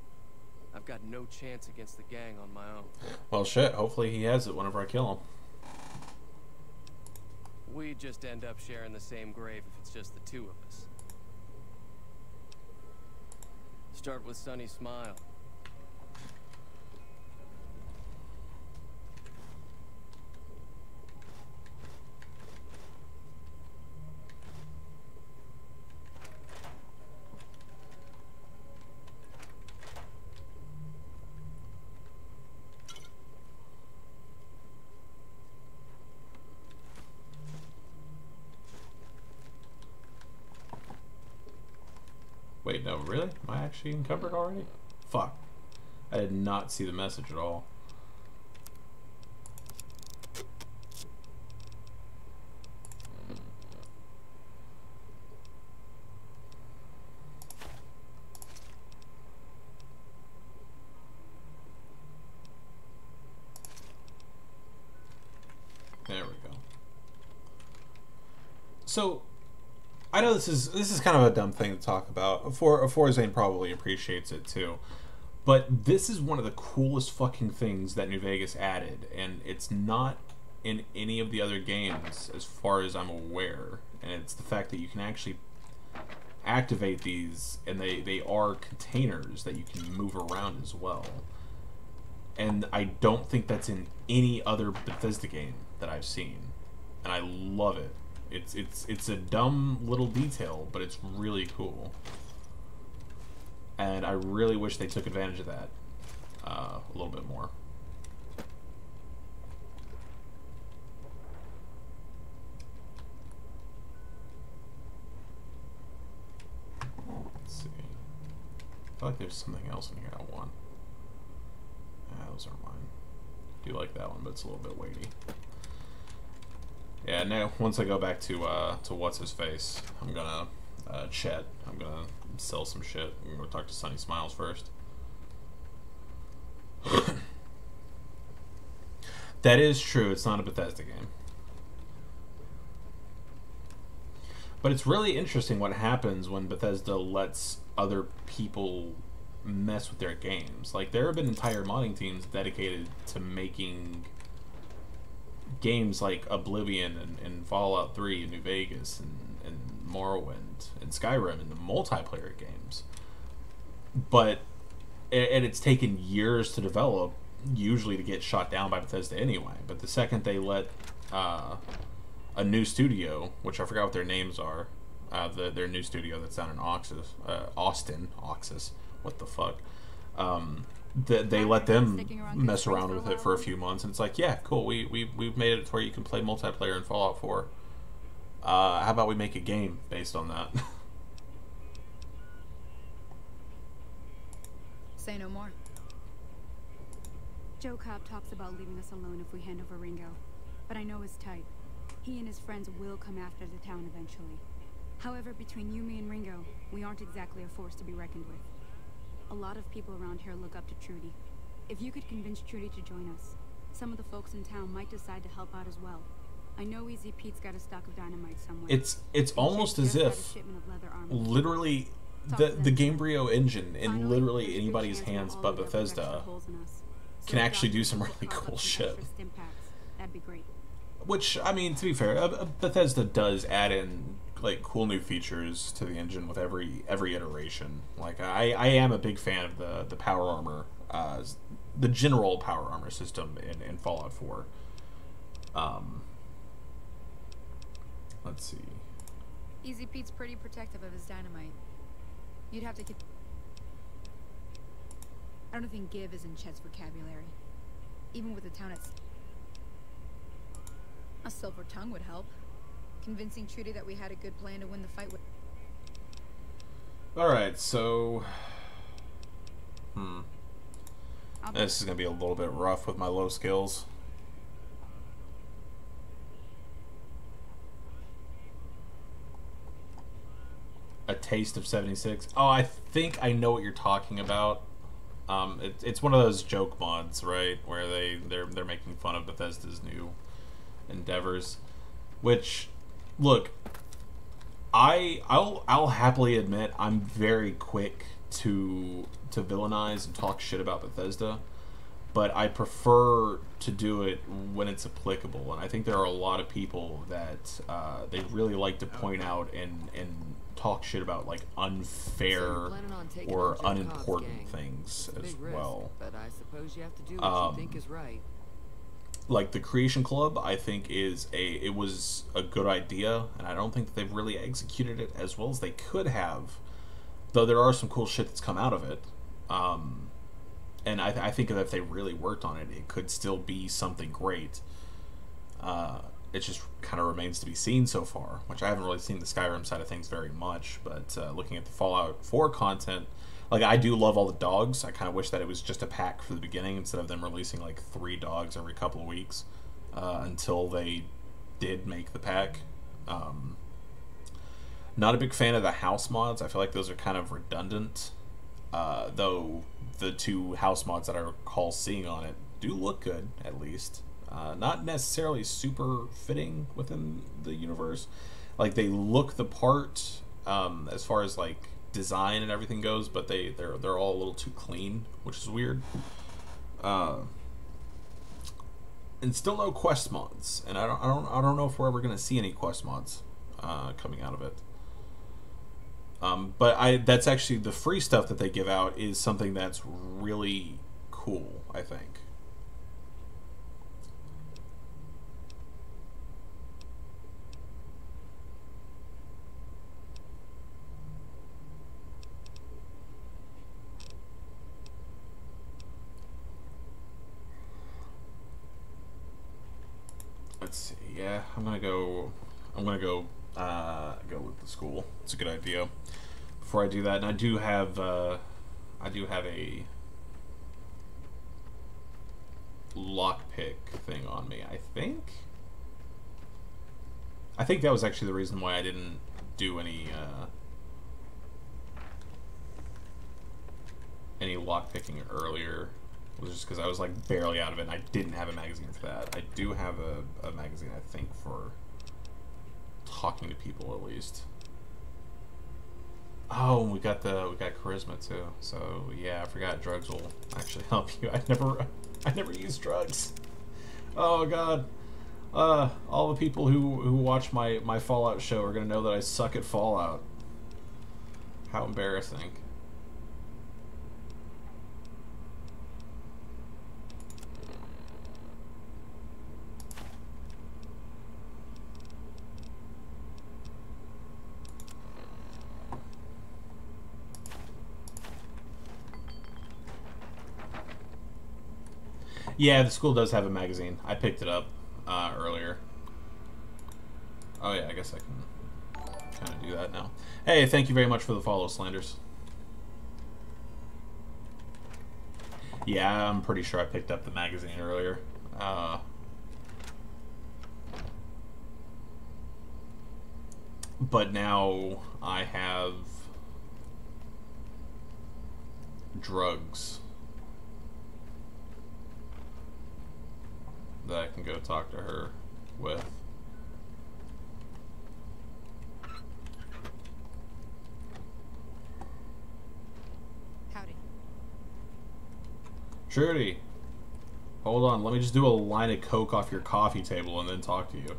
I've got no chance against the gang on my own. Well, shit, hopefully he has it whenever I kill him. We just end up sharing the same grave if it's just the two of us. Start with Sonny Smile. Wait, no, really? Am I actually encumbered already? Fuck. I did not see the message at all. There we go. So, I know this is kind of a dumb thing to talk about. Forzane probably appreciates it too. But this is one of the coolest fucking things that New Vegas added, and it's not in any of the other games as far as I'm aware. And it's the fact that you can actually activate these, and they are containers that you can move around as well. And I don't think that's in any other Bethesda game that I've seen. And I love it. It's a dumb little detail, but it's really cool. And I really wish they took advantage of that a little bit more. Let's see. I feel like there's something else in here I want. Those are mine. I do like that one, but it's a little bit weighty. Yeah, now once I go back to what's his face, I'm gonna chat. I'm gonna sell some shit. I'm gonna talk to Sonny Smiles first. That is true. It's not a Bethesda game, but it's really interesting what happens when Bethesda lets other people mess with their games. Like, there have been entire modding teams dedicated to making games like Oblivion and Fallout 3 and New Vegas and Morrowind and Skyrim and the multiplayer games. But and it's taken years to develop, usually to get shot down by Bethesda anyway. But the second they let a new studio, which I forgot what their names are, their new studio that's down in Austin, what the fuck? They let them mess around with it for a few months, and it's like, yeah, cool. We've made it to where you can play multiplayer in Fallout 4. How about we make a game based on that? Say no more. Joe Cobb talks about leaving us alone if we hand over Ringo, but I know it's tight. He and his friends will come after the town eventually. However, between Yumi and Ringo, we aren't exactly a force to be reckoned with. A lot of people around here look up to Trudy. If you could convince Trudy to join us, some of the folks in town might decide to help out as well. I know Easy Pete's got a stock of dynamite somewhere. It's almost as if literally the Gamebryo engine in literally anybody's hands but Bethesda can actually do some really cool shit. That'd be great. Which, I mean, to be fair, Bethesda does add in like cool new features to the engine with every iteration. Like I am a big fan of the power armor, the general power armor system in Fallout 4. Let's see. Easy Pete's pretty protective of his dynamite. You'd have to get... I don't think give is in Chet's vocabulary. Even with the town it's... A silver tongue would help. Convincing Trudy that we had a good plan to win the fight with... Alright, so... This is going to be a little bit rough with my low skills. A Taste of 76. Oh, I think I know what you're talking about. It's one of those joke mods, right? Where they're making fun of Bethesda's new endeavors. Which, look, I'll happily admit I'm very quick to villainize and talk shit about Bethesda, but I prefer to do it when it's applicable. And I think there are a lot of people that they really like to point out and talk shit about like unfair or unimportant things as well. But I suppose you have to do what you think is right. Like the Creation Club, I think it was a good idea, and I don't think that they've really executed it as well as they could have. Though there are some cool shit that's come out of it, and I think that if they really worked on it, it could still be something great. It just kind of remains to be seen so far, which I haven't really seen the Skyrim side of things very much, but looking at the Fallout 4 content, like, I do love all the dogs. I kind of wish that it was just a pack for the beginning instead of them releasing, like, 3 dogs every couple of weeks until they did make the pack. Not a big fan of the house mods. I feel like those are kind of redundant, though the 2 house mods that I recall seeing on it do look good, at least. Not necessarily super fitting within the universe. Like, they look the part as far as like design and everything goes, but they're all a little too clean, which is weird. And still no quest mods, and I don't know if we're ever gonna see any quest mods coming out of it. But that's actually the free stuff that they give out is something that's really cool, I think. Let's see. Yeah, I'm gonna go loot the school. It's a good idea. Before I do that, and I do have a lockpick thing on me. I think that was actually the reason why I didn't do any lockpicking earlier. Was just because I was like barely out of it and I didn't have a magazine for that. I do have a magazine, I think, for talking to people at least. Oh, we got charisma too. So yeah, I forgot drugs will actually help you. I never use drugs. Oh god. All the people who watch my Fallout show are gonna know that I suck at Fallout. How embarrassing. Yeah, the school does have a magazine. I picked it up earlier. Oh yeah, I guess I can kind of do that now. Hey, thank you very much for the follow, Slanders. Yeah, I'm pretty sure I picked up the magazine earlier. But now I have drugs that I can go talk to her with. Howdy. Trudy, hold on. Let me just do a line of coke off your coffee table and then talk to you.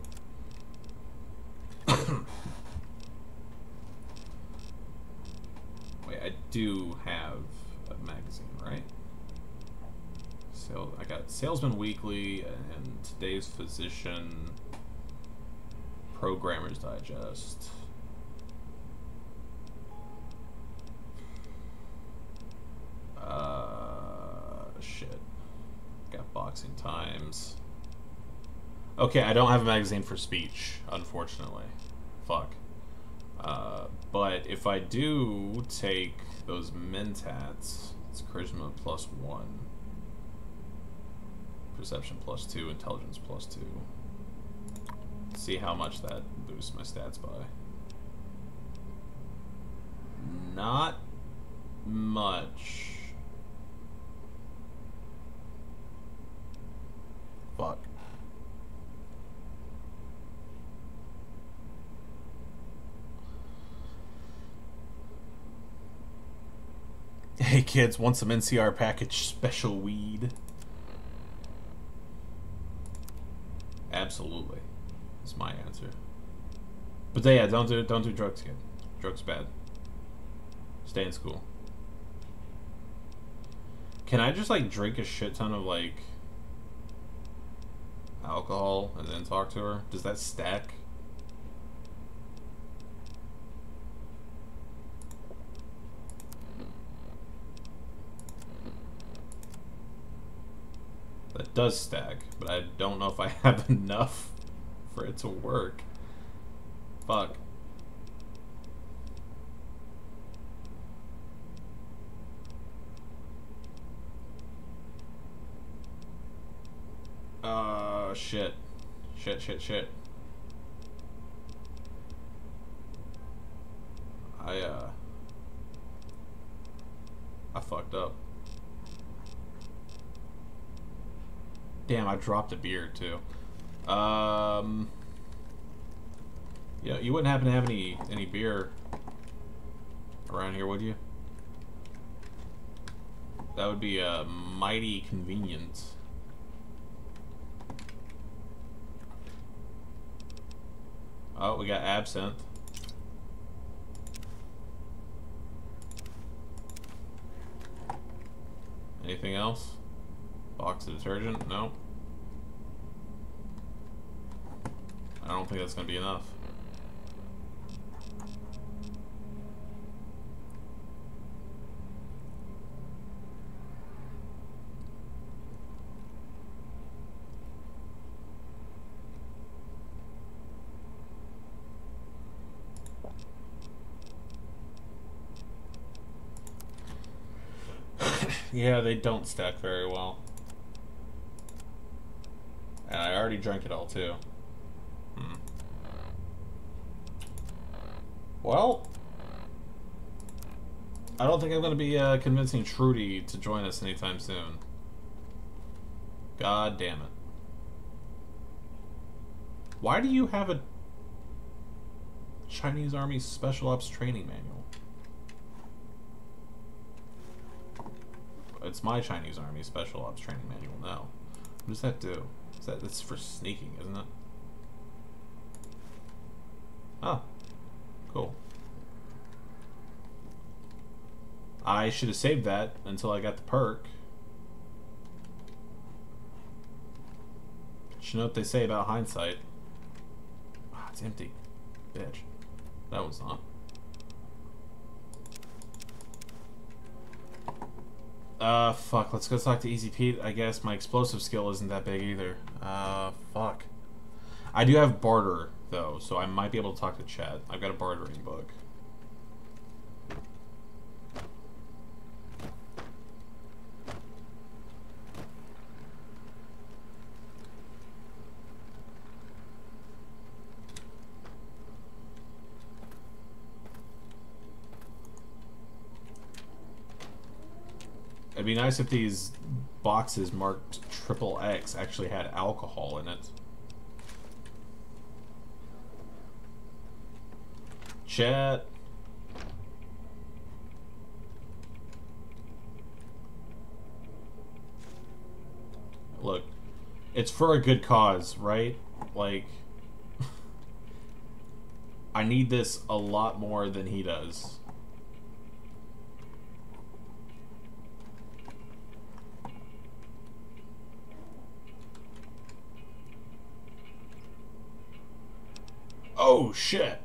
Wait, I do have a magazine, right? I got Salesman Weekly and Today's Physician, Programmer's Digest. Shit. Got Boxing Times. Okay, I don't have a magazine for speech, unfortunately. Fuck. But if I do take those Mentats, it's Charisma +1. Perception +2, Intelligence +2. See how much that boosts my stats by. Not much. Fuck. Hey kids, want some NCR package special weed? Absolutely, is my answer. But yeah, don't do drugs, kid. Drugs bad. Stay in school. Can I just like drink a shit ton of like alcohol and then talk to her? Does that stack? That does stack, but I don't know if I have enough for it to work. Fuck. Shit. Shit. I fucked up. Damn, I dropped a beer too. Yeah, you wouldn't happen to have any beer around here, would you? That would be mighty convenient. Oh, we got absinthe. Anything else? Box of detergent? No. I don't think that's gonna be enough. Yeah, they don't stack very well. And I already drank it all too. Well, I don't think I'm going to be convincing Trudy to join us anytime soon. God damn it. Why do you have a Chinese Army Special Ops training manual? It's my Chinese Army Special Ops training manual now. What does that do? That's for sneaking, isn't it? Oh. Cool. I should have saved that until I got the perk. But you know what they say about hindsight? Ah, it's empty. Bitch. That was not. Fuck. Let's go talk to Easy Pete. I guess my explosive skill isn't that big either. Fuck. I do have barter, though, so I might be able to talk to Chad. I've got a bartering book. It'd be nice if these boxes marked XXX actually had alcohol in it. Chat. Look, it's for a good cause, right? Like, I need this a lot more than he does. Oh, shit.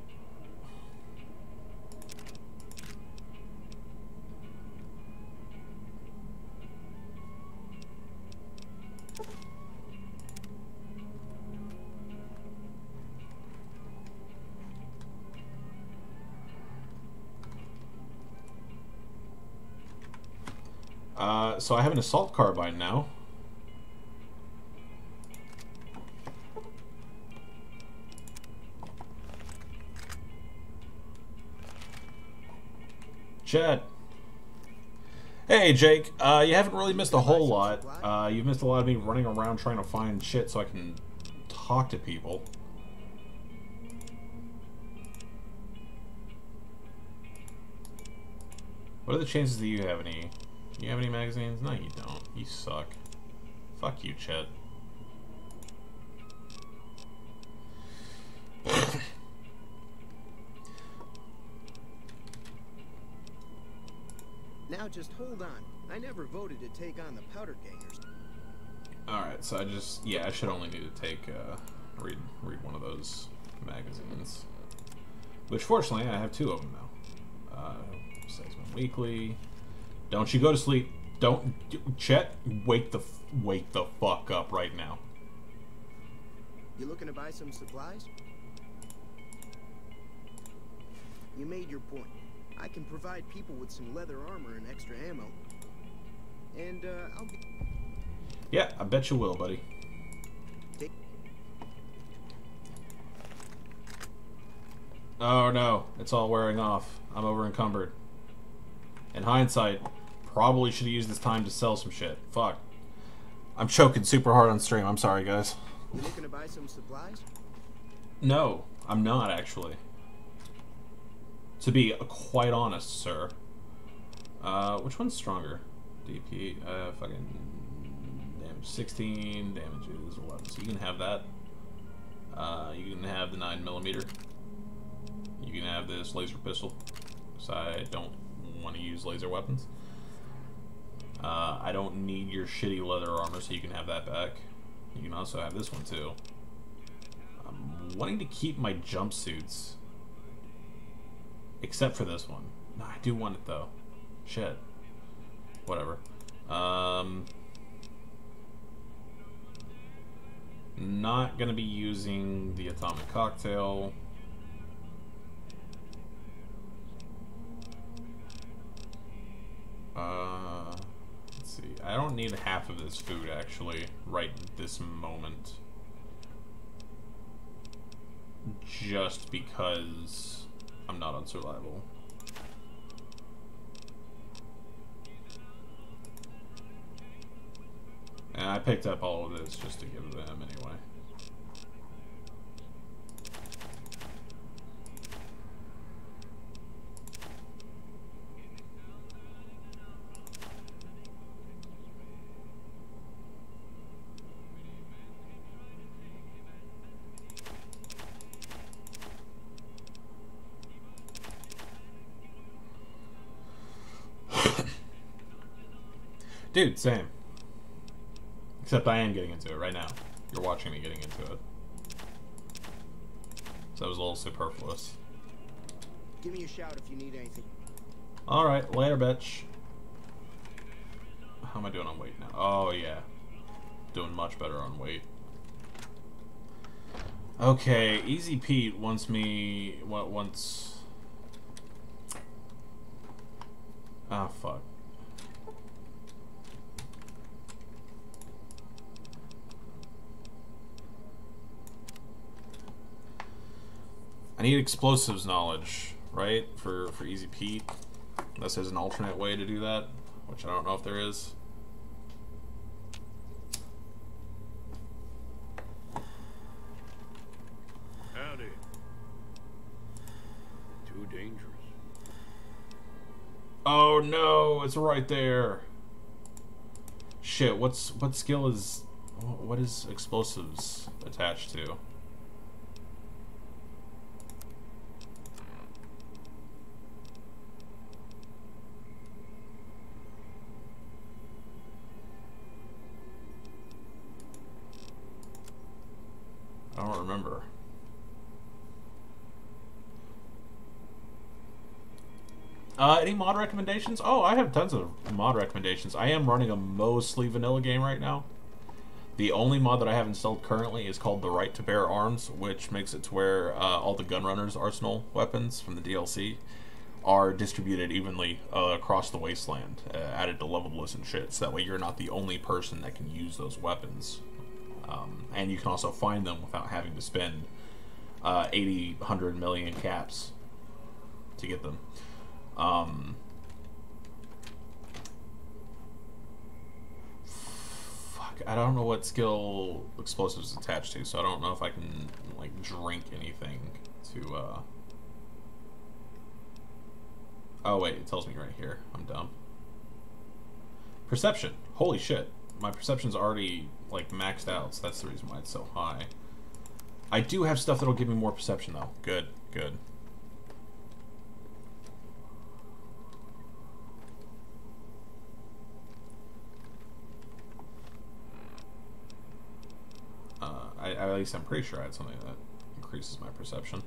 So I have an assault carbine now. Chad. Hey, Jake. You haven't really missed a whole lot. You've missed a lot of me running around trying to find shit so I can talk to people. What are the chances that you have any... You have any magazines? No, you don't. You suck. Fuck you, Chet. Now just hold on. I never voted to take on the Powder Gangers. Alright, so I should only need to take, read one of those magazines. Which, fortunately, I have 2 of them now. Seisman Weekly. Don't you go to sleep. Don't... Chet, wake the fuck up right now. You looking to buy some supplies? You made your point. I can provide people with some leather armor and extra ammo. And, I'll be... Yeah, I bet you will, buddy. Oh no, it's all wearing off. I'm over encumbered. In hindsight, probably should have used this time to sell some shit. Fuck. I'm choking super hard on stream. I'm sorry, guys. You looking to buy some supplies? No, I'm not actually. To be quite honest, sir. Which one's stronger? DP, fucking damage 16, damages 11. So you can have that. You can have the 9mm. You can have this laser pistol. So I don't want to use laser weapons. I don't need your shitty leather armor, so you can have that back. You can also have this one too. I'm wanting to keep my jumpsuits. Except for this one. No, I do want it though. Shit. Whatever. Not gonna be using the atomic cocktail. Let's see. I don't need half of this food actually right this moment. Just because I'm not on survival. And I picked up all of this just to give them anyway. Dude, same. Except I am getting into it right now. You're watching me getting into it. So that was a little superfluous. Give me a shout if you need anything. Alright, later, bitch. How am I doing on weight now? Oh, yeah. Doing much better on weight. Okay, Easy Pete wants me... wants... Ah, fuck. I need explosives knowledge, right? For Easy Pete. Unless there's an alternate way to do that. which I don't know if there is. Howdy. Too dangerous. Oh no, it's right there. Shit, what skill is... What is explosives attached to? I don't remember. Any mod recommendations? Oh, I have tons of mod recommendations. I am running a mostly vanilla game right now. The only mod that I have installed currently is called The Right to Bear Arms, which makes it to where all the Gunrunner's arsenal weapons from the DLC are distributed evenly across the wasteland, added to leveled lists and shit, so that way you're not the only person that can use those weapons. And you can also find them without having to spend 80, 100 million caps to get them. Fuck, I don't know what skill explosives is attached to, so I don't know if I can, like, drink anything to, Oh, wait, it tells me right here. I'm dumb. Perception. Holy shit. My perception's already, like, maxed out, so that's the reason why it's so high. I do have stuff that'll give me more perception, though. Good, good. At least I'm pretty sure I had something that increases my perception.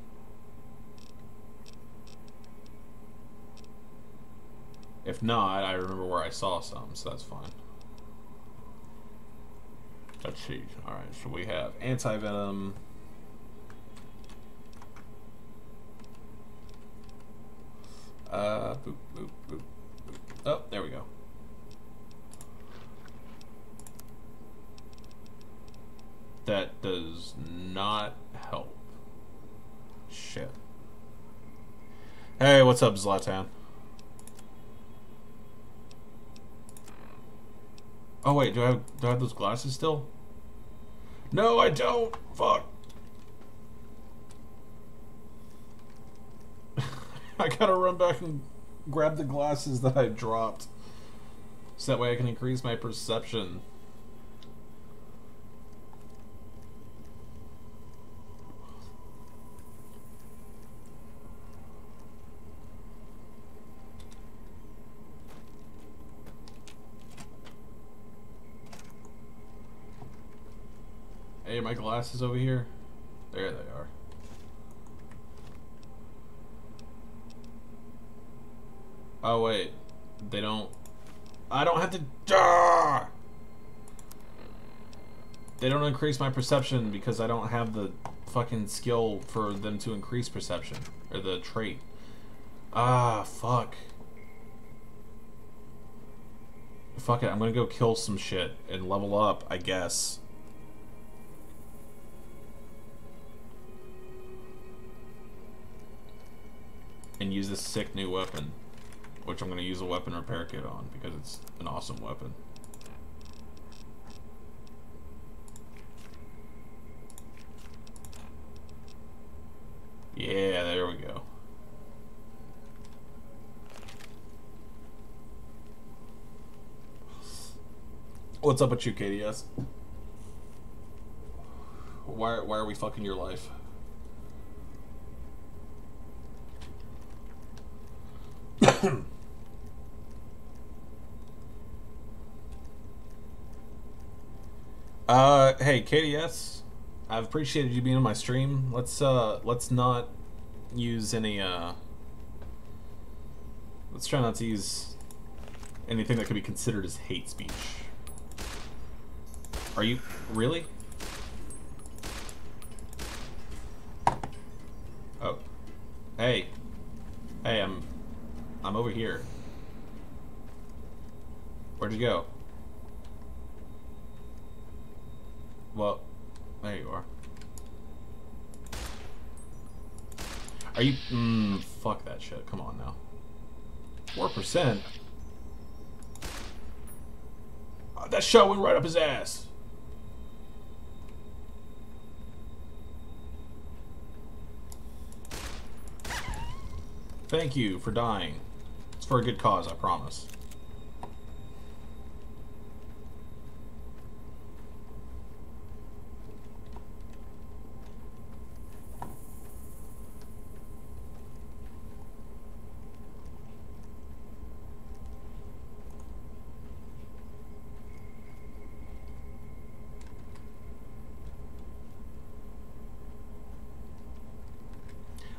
If not, I remember where I saw some, so that's fine. Let's see. Alright, so we have anti-venom. Boop, boop, boop, boop. Oh, there we go. That does not help. Shit. Hey, what's up, Zlatan? Oh wait, do I have those glasses still? No, I don't. Fuck. I gotta run back and grab the glasses that I dropped, so that way I can increase my perception. Hey, my glasses over here. There they are. Oh wait, they don't. I don't have to. They don't increase my perception because I don't have the fucking skill for them to increase perception, or the trait. Ah, fuck. Fuck it, I'm gonna go kill some shit and level up, I guess. And use this sick new weapon, which I'm going to use a weapon repair kit on because it's an awesome weapon. Yeah, there we go. What's up with you, KDS? Why are we fucking your life? Hey, KDS, I've appreciated you being on my stream. Let's not use any, let's try not to use anything that could be considered as hate speech. Are you, really? Oh. Hey. Hey, I'm over here. Where'd you go? Well, there you are. Are you... fuck that shit. Come on now. 4%? That shot went right up his ass. Thank you for dying. It's for a good cause, I promise.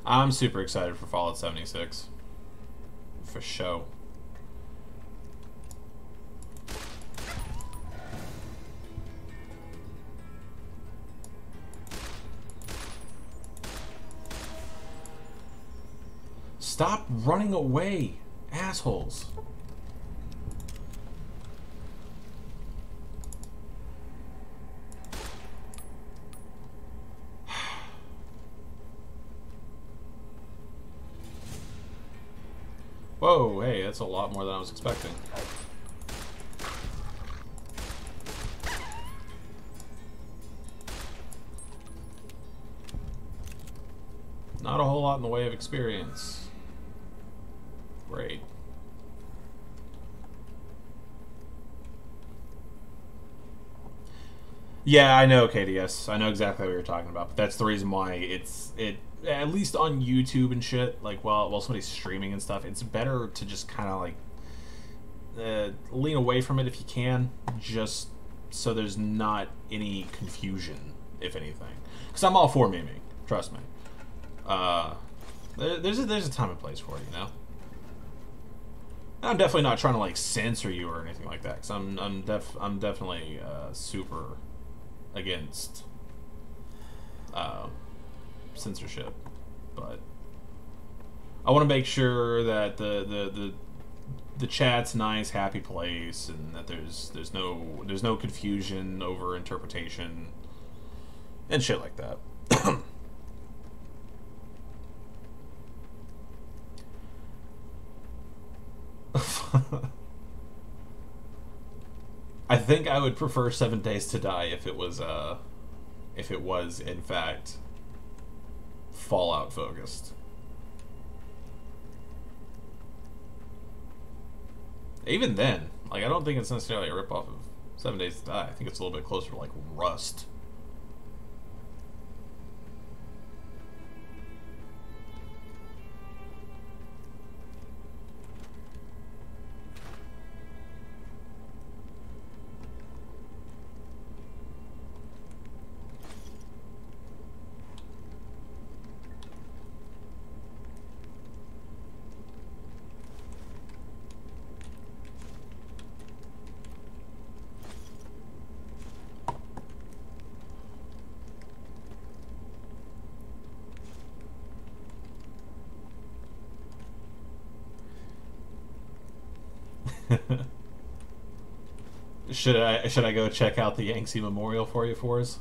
I'm super excited for Fallout 76. For show. Stop running away, assholes. Whoa, hey, that's a lot more than I was expecting. Not a whole lot in the way of experience. Great. Yeah, I know, KDS. I know exactly what you're talking about, but that's the reason why it at least on YouTube and shit, like while somebody's streaming and stuff, it's better to just kind of like lean away from it if you can, just so there's not any confusion, if anything. Because I'm all for memeing, trust me. There's a time and place for it, you know. And I'm definitely not trying to like censor you or anything like that, because I'm definitely super against censorship, but I want to make sure that the chat's a nice, happy place, and that there's no confusion over interpretation and shit like that. I think I would prefer 7 Days to Die if it was in fact Fallout focused. Even then, like, I don't think it's necessarily a ripoff of 7 Days to Die. I think it's a little bit closer to like Rust. Should I go check out the Yangtze Memorial for you, Forrest?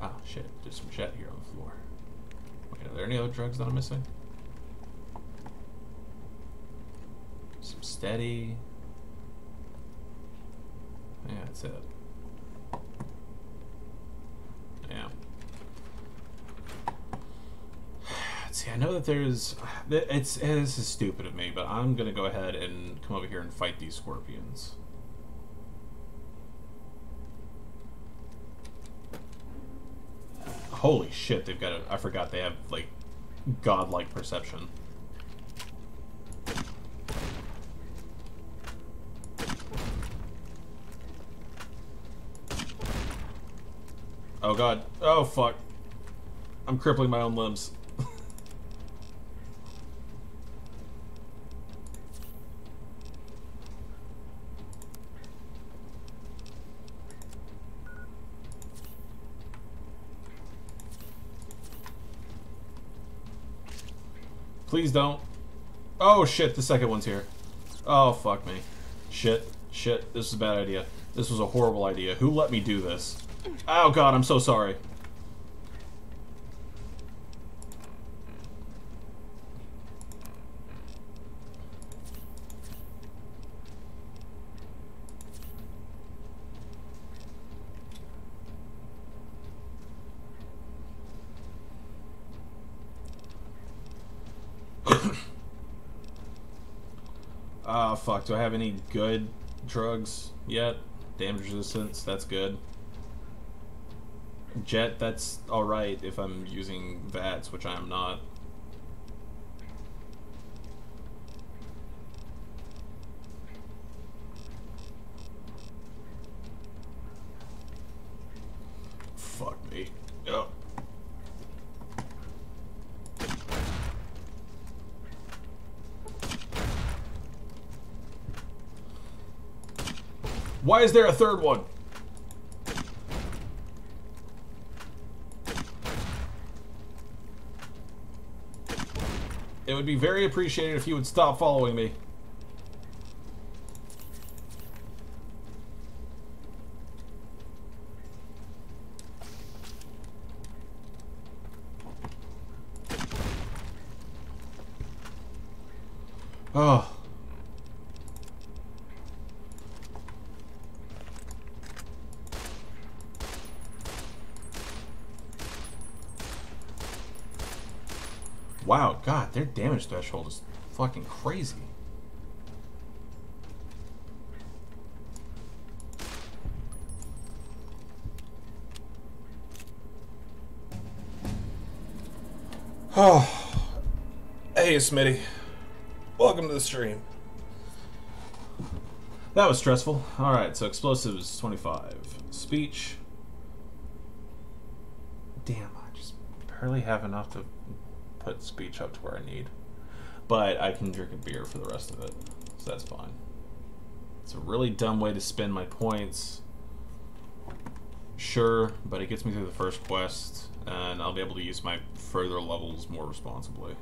Ah, shit. There's some shit here on the floor. Wait, are there any other drugs that I'm missing? Some steady. Yeah, that's it. Yeah. See, I know that there's... this is stupid of me, but I'm gonna go ahead and come over here and fight these scorpions. Holy shit, they've got a... I forgot they have, like, godlike perception. Oh god. Oh fuck. I'm crippling my own limbs. Please don't. Oh shit, the second one's here. Oh fuck me. Shit. Shit. This was a bad idea. This was a horrible idea. Who let me do this? Oh god, I'm so sorry. Fuck. Do I have any good drugs yet? Damage resistance, that's good. Jet, that's alright if I'm using VATS, which I am not. Fuck me. Yep. Why is there a third one? It would be very appreciated if you would stop following me. Oh. Wow, God, their damage threshold is fucking crazy. Oh. Hey, Smitty. Welcome to the stream. That was stressful. Alright, so explosives 25. Speech. Damn, I just barely have enough to put speech up to where I need. But I can drink a beer for the rest of it, so that's fine. It's a really dumb way to spend my points. Sure, but it gets me through the first quest, and I'll be able to use my further levels more responsibly.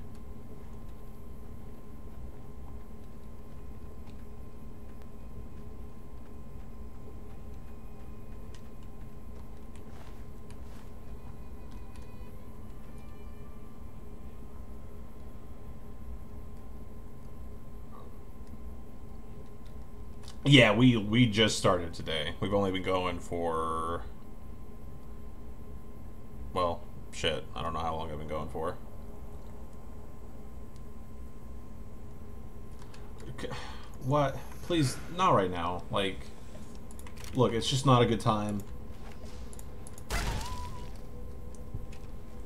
Yeah, we just started today. We've only been going for... well, shit. I don't know how long I've been going for. Okay. What? Please, not right now. Like, look, it's just not a good time.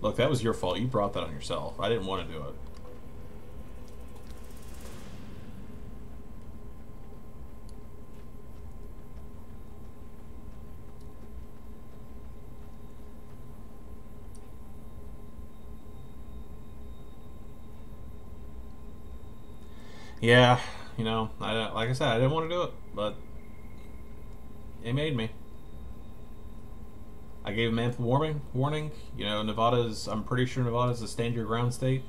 Look, that was your fault. You brought that on yourself. I didn't want to do it. Yeah, you know, like I said, I didn't want to do it, but it made me. I gave him ample warning. You know, Nevada's, I'm pretty sure Nevada's a stand your ground state.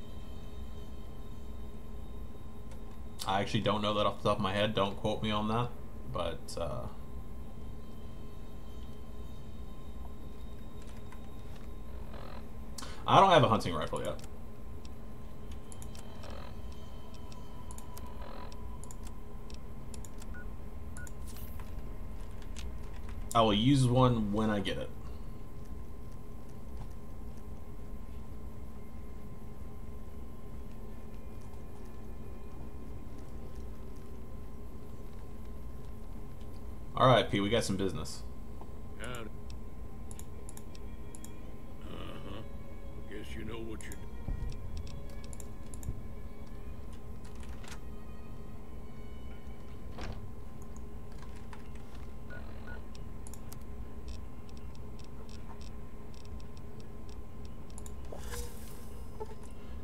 I actually don't know that off the top of my head. Don't quote me on that, but I don't have a hunting rifle yet. I will use one when I get it. Alright, P, we got some business. Uh-huh. Guess you know what you're doing.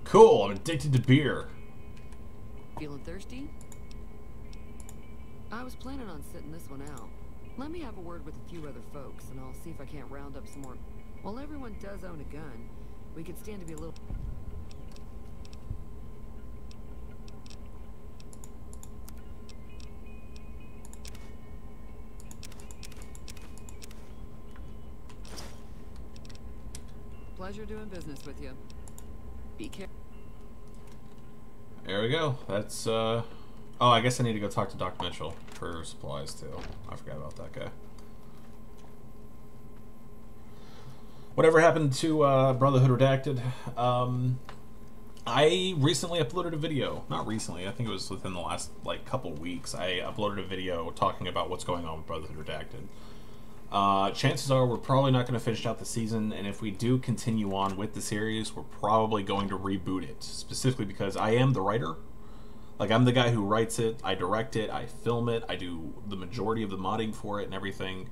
Cool, I'm addicted to beer. Feeling thirsty? I was planning on sitting this one out. Let me have a word with a few other folks, and I'll see if I can't round up some more. While everyone does own a gun, we could stand to be a little... Pleasure doing business with you. Be careful. There we go. That's, oh, I guess I need to go talk to Dr. Mitchell for supplies, too. I forgot about that guy. Whatever happened to Brotherhood Redacted? I recently uploaded a video. Not recently, I think it was within the last like couple weeks. I uploaded a video talking about what's going on with Brotherhood Redacted. Chances are we're probably not going to finish out the season, and if we do continue on with the series, we're probably going to reboot it, specifically because I am the writer. Like, I'm the guy who writes it, I direct it, I film it, I do the majority of the modding for it and everything.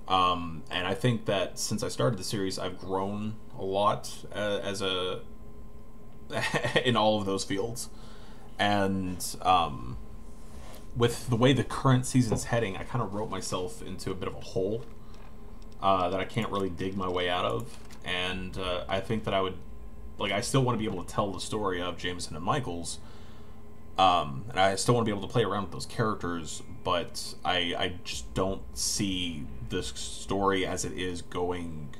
And I think that since I started the series, I've grown a lot as a in all of those fields. And with the way the current season's heading, I kind of wrote myself into a bit of a hole that I can't really dig my way out of. And I think that I would, like, I still want to be able to tell the story of Jameson and Michaels, and I still want to be able to play around with those characters, but I just don't see this story as it is going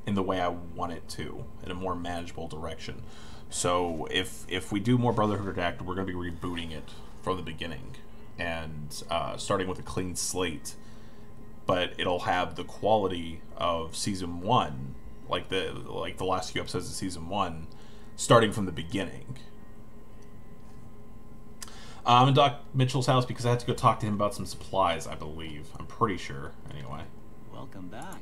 in the way I want it to, in a more manageable direction. So if we do more Brotherhood Redacted, we're going to be rebooting it from the beginning and starting with a clean slate, but it'll have the quality of season 1, like the last few episodes of season 1, starting from the beginning. I'm in Doc Mitchell's house because I had to go talk to him about some supplies, I believe. I'm pretty sure, anyway. Welcome back.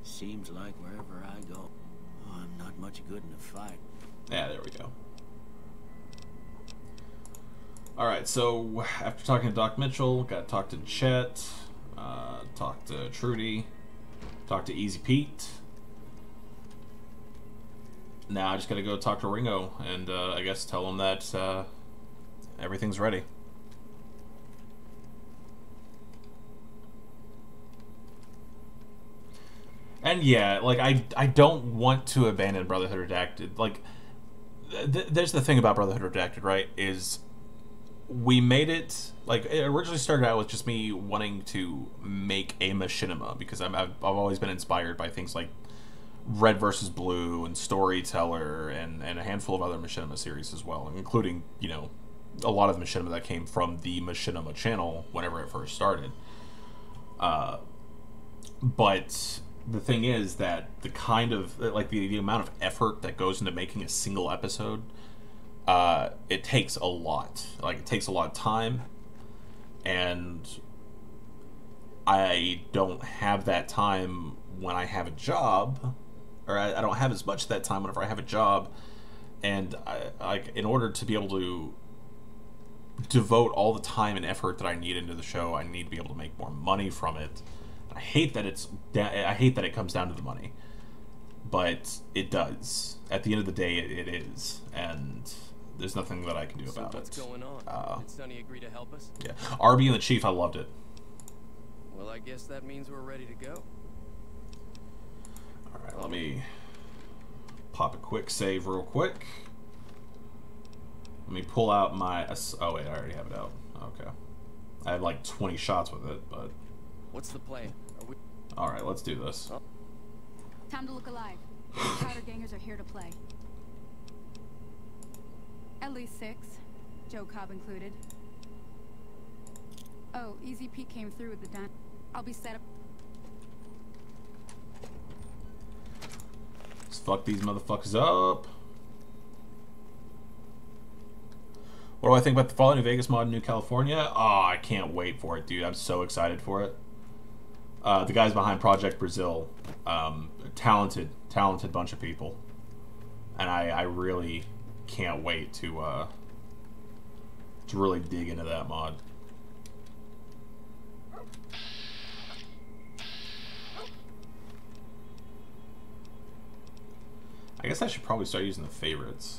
Seems like wherever I go, I'm not much good in a fight. Yeah, there we go. Alright, so after talking to Doc Mitchell, got to talk to Chet, talk to Trudy, talk to Easy Pete. Now I just got to go talk to Ringo and I guess tell him that everything's ready. And yeah, like, I don't want to abandon Brotherhood Redacted. Like, there's the thing about Brotherhood Redacted, right, is we made it, like, it originally started out with just me wanting to make a machinima, because I've always been inspired by things like Red vs. Blue and Storyteller and a handful of other machinima series as well, including, you know, a lot of the machinima that came from the Machinima channel whenever it first started. But the thing is that the kind of, like, the amount of effort that goes into making a single episode, it takes a lot. Like, it takes a lot of time, and I don't have that time when I have a job, or I don't have as much of that time whenever I have a job, and in order to be able to devote all the time and effort that I need into the show, I need to be able to make more money from it. I hate that it comes down to the money, but it does. At the end of the day, it is, and there's nothing that I can do about what's it. Going on? Did Sonny agree to help us? Yeah, Arby and the Chief, I loved it. Well, I guess that means we're ready to go. All right, let me pop a quick save real quick. Let me pull out my... Oh, wait, I already have it out. Okay. I had like 20 shots with it, but... What's the plan? Are we... All right, let's do this. Oh. Time to look alive. Powder gangers are here to play. At least 6, Joe Cobb included. Oh, Easy Pete came through with the dime. I'll be set up. Let's fuck these motherfuckers up. What do I think about the Fallout New Vegas mod in New California? Oh, I can't wait for it, dude. I'm so excited for it. The guys behind Project Brazil, talented bunch of people, and I really can't wait to really dig into that mod. I guess I should probably start using the favorites.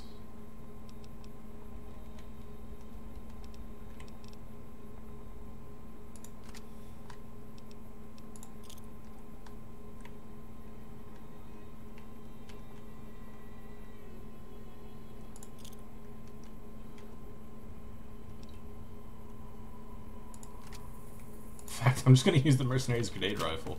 In fact, I'm just going to use the Mercenaries Grenade Rifle.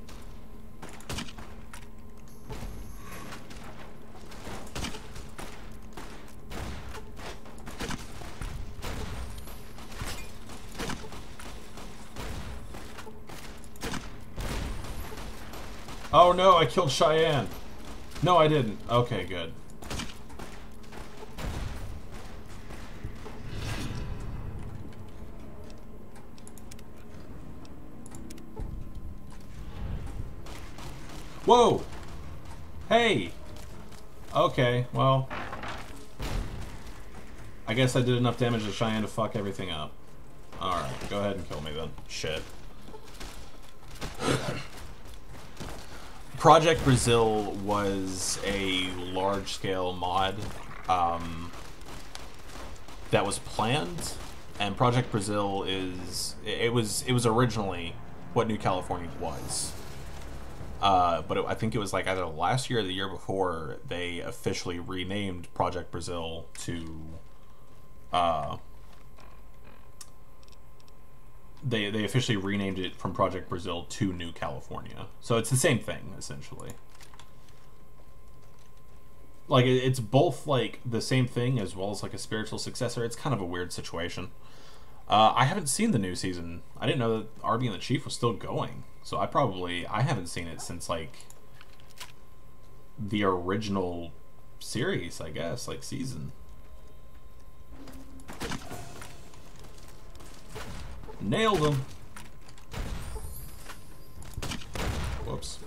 Oh no, I killed Cheyenne. No, I didn't. Okay, good. Whoa! Hey! Okay, well... I guess I did enough damage to Cheyenne to fuck everything up. Alright, go ahead and kill me then. Shit. Project Brazil was a large-scale mod that was planned, and Project Brazil is... It was originally what New California was. But I think it was like either last year or the year before they officially renamed Project Brazil to they officially renamed it from Project Brazil to New California. So it's the same thing essentially. Like it's both like the same thing as well as like a spiritual successor. It's kind of a weird situation. I haven't seen the new season. I didn't know that Arby and the Chief was still going. So I haven't seen it since like the original series, I guess, like season. Nailed him. Whoops.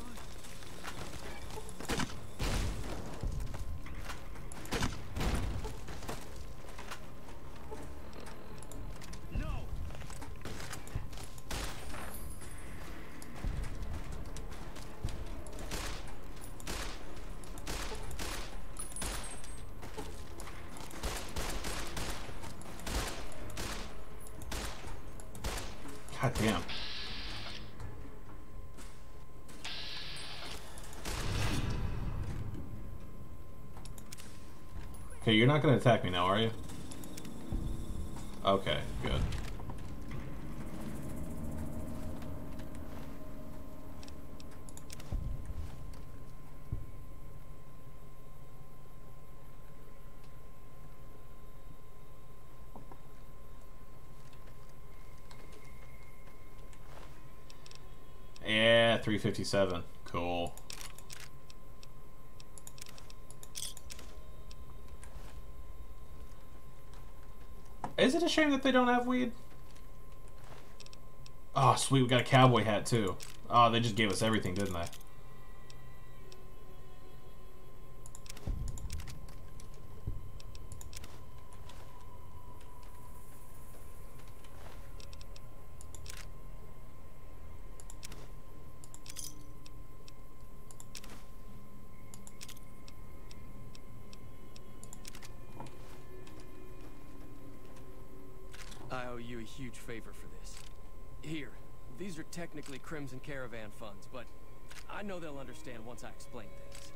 God damn. Okay, you're not gonna attack me now, are you? Okay, good. Yeah, 357. Cool. Is it a shame that they don't have weed? Oh, sweet. We got a cowboy hat, too. Oh, they just gave us everything, didn't they? I owe you a huge favor for this. Here, these are technically Crimson Caravan funds, but I know they'll understand once I explain things.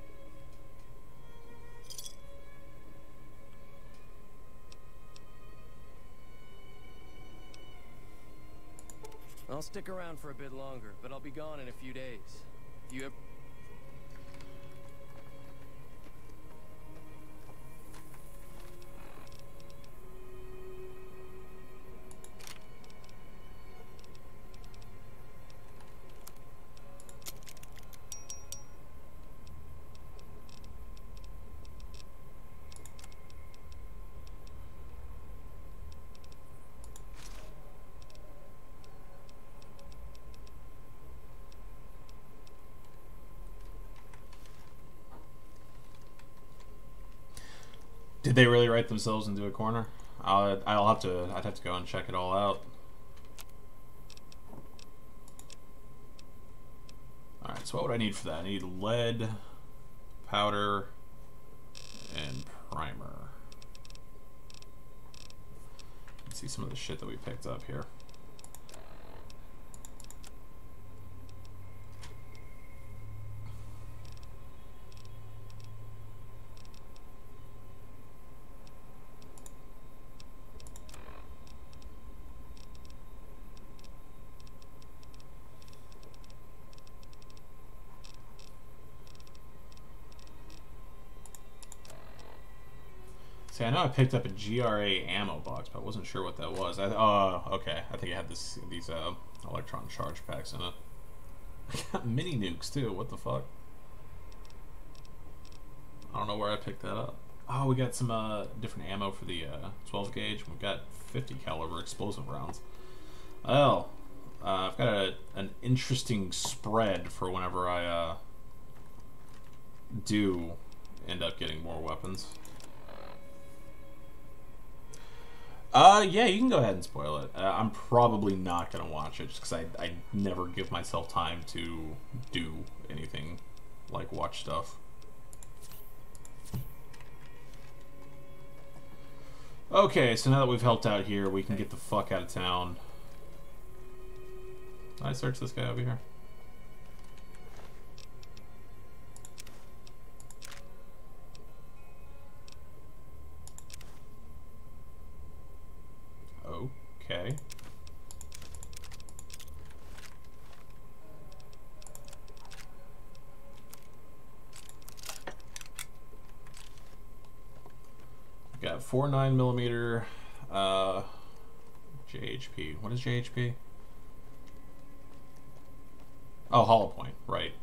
I'll stick around for a bit longer, but I'll be gone in a few days. If you ever... Did they really write themselves into a corner? I'd have to go and check it all out. Alright, so what would I need for that? I need lead, powder, and primer. Let's see some of the shit that we picked up here. See, I know I picked up a GRA ammo box, but I wasn't sure what that was. Oh, okay. I think it had these electron charge packs in I got mini nukes too. What the fuck? I don't know where I picked that up. Oh, we got some different ammo for the 12 gauge. We've got 50 caliber explosive rounds. Well, I've got an interesting spread for whenever I do end up getting more weapons. Yeah, you can go ahead and spoil it. I'm probably not going to watch it just because I never give myself time to do anything like watch stuff. Okay, so now that we've helped out here, we can get the fuck out of town. Did I search this guy over here? Okay. Got 4 9mm JHP. What is JHP? Oh, hollow point, right.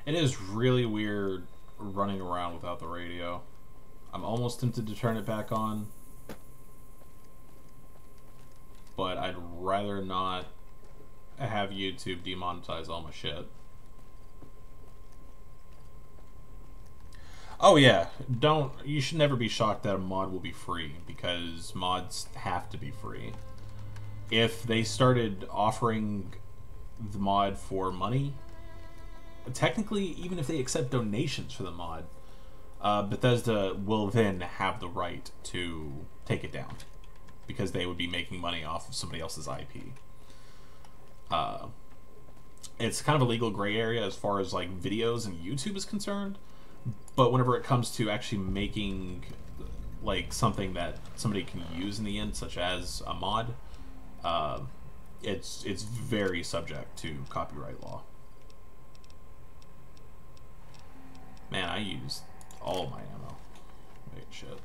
It is really weird running around without the radio. I'm almost tempted to turn it back on, but I'd rather not have YouTube demonetize all my shit. Oh yeah, you should never be shocked that a mod will be free, because mods have to be free. If they started offering the mod for money, technically, even if they accept donations for the mod, Bethesda will then have the right to take it down, because they would be making money off of somebody else's IP. It's kind of a legal gray area as far as like videos and YouTube is concerned, but whenever it comes to actually making like something that somebody can use in the end, such as a mod, it's very subject to copyright law. Man, I used all my ammo. Wait, shit.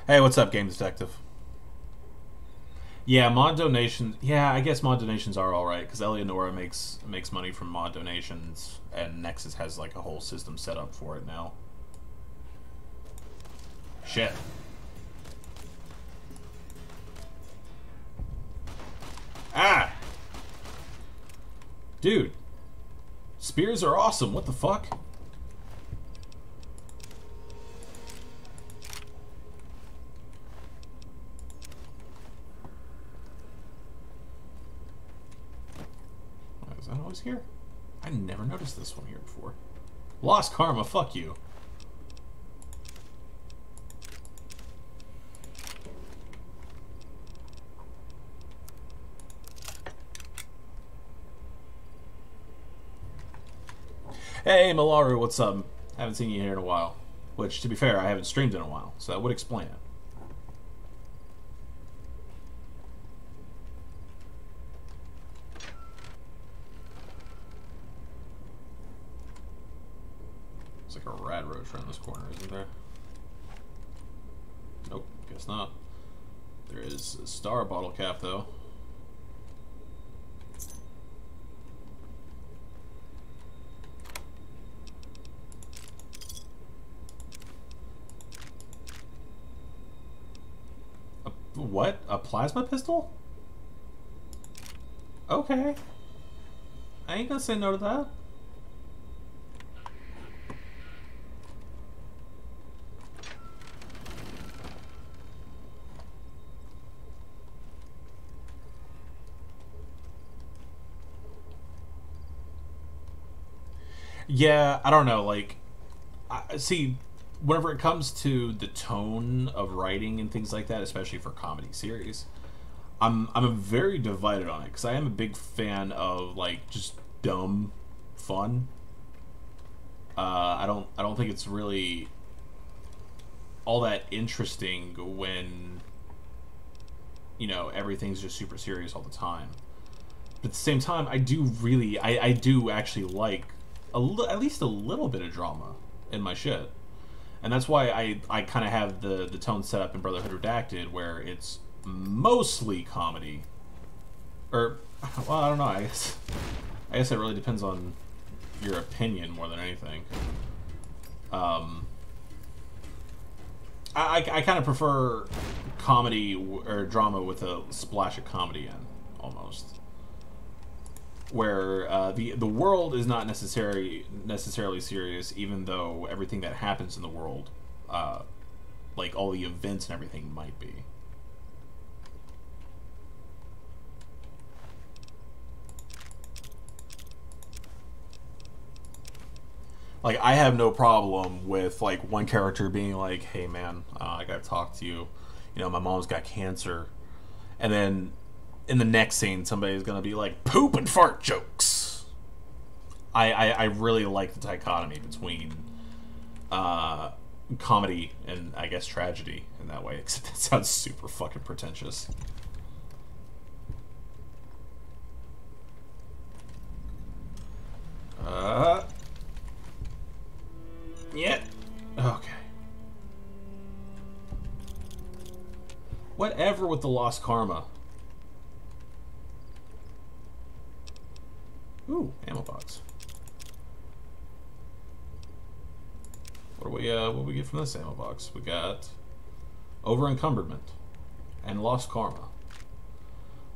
Hey, what's up, Game Detective? Yeah, mod donations. Yeah, I guess mod donations are alright, because Eleonora makes money from mod donations, and Nexus has like a whole system set up for it now. Shit. Ah! Dude. Spears are awesome. What the fuck? Is that always here? I never noticed this one here before. Lost Karma, fuck you. Hey, Malaru, what's up? Haven't seen you here in a while. Which, to be fair, I haven't streamed in a while, so that would explain it. There's like a rad roach around this corner, isn't there? Nope, guess not. There is a star bottle cap, though. What? A plasma pistol? Okay. I ain't gonna say no to that. Yeah, I don't know, like, see, whenever it comes to the tone of writing and things like that, especially for comedy series, I'm very divided on it because I am a big fan of like just dumb fun. I don't think it's really all that interesting when, you know, everything's just super serious all the time. But at the same time, I do actually like at least a little bit of drama in my shit. And that's why I kind of have the tone set up in Brotherhood Redacted, where it's mostly comedy. Or, well, I don't know, I guess it really depends on your opinion more than anything. I kind of prefer comedy or drama with a splash of comedy in, almost. Where the world is not necessarily serious, even though everything that happens in the world, like all the events and everything, might be. Like, I have no problem with, like, one character being like, hey, man, I gotta talk to you. You know, my mom's got cancer. And then, in the next scene, somebody's gonna be like, poop and fart jokes. I really like the dichotomy between comedy and, I guess, tragedy in that way. Except that sounds super fucking pretentious. Yeah. Okay. Whatever with the lost karma. Ooh, ammo box. What do we get from this ammo box? We got over encumberment and lost karma.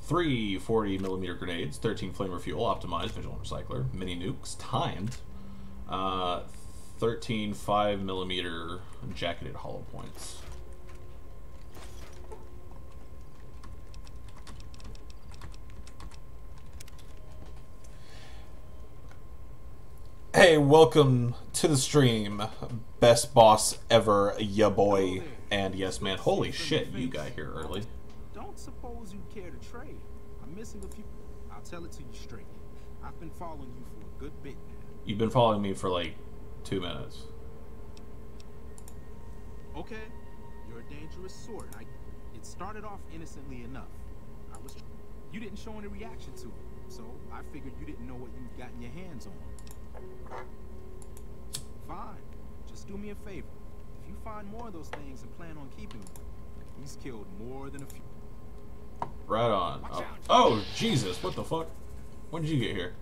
3 40mm grenades, 13 flamer fuel, optimized, vigilant recycler, mini nukes, timed. 13 5mm jacketed hollow points. Hey, welcome to the stream. Best boss ever, ya boy. And yes, man, holy shit, you got here early. Don't suppose you care to trade. I'm missing a few. I'll tell it to you straight. I've been following you for a good bit now. You've been following me for like 2 minutes. Okay, you're a dangerous sort. It started off innocently enough. You didn't show any reaction to it, so I figured you didn't know what you'd gotten your hands on. Fine, just do me a favor. If you find more of those things and plan on keeping them, he's killed more than a few. Right on. Oh, Jesus, what the fuck? When did you get here?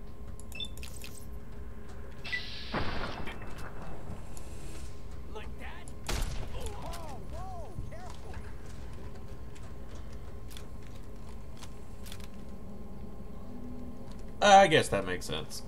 I guess that makes sense.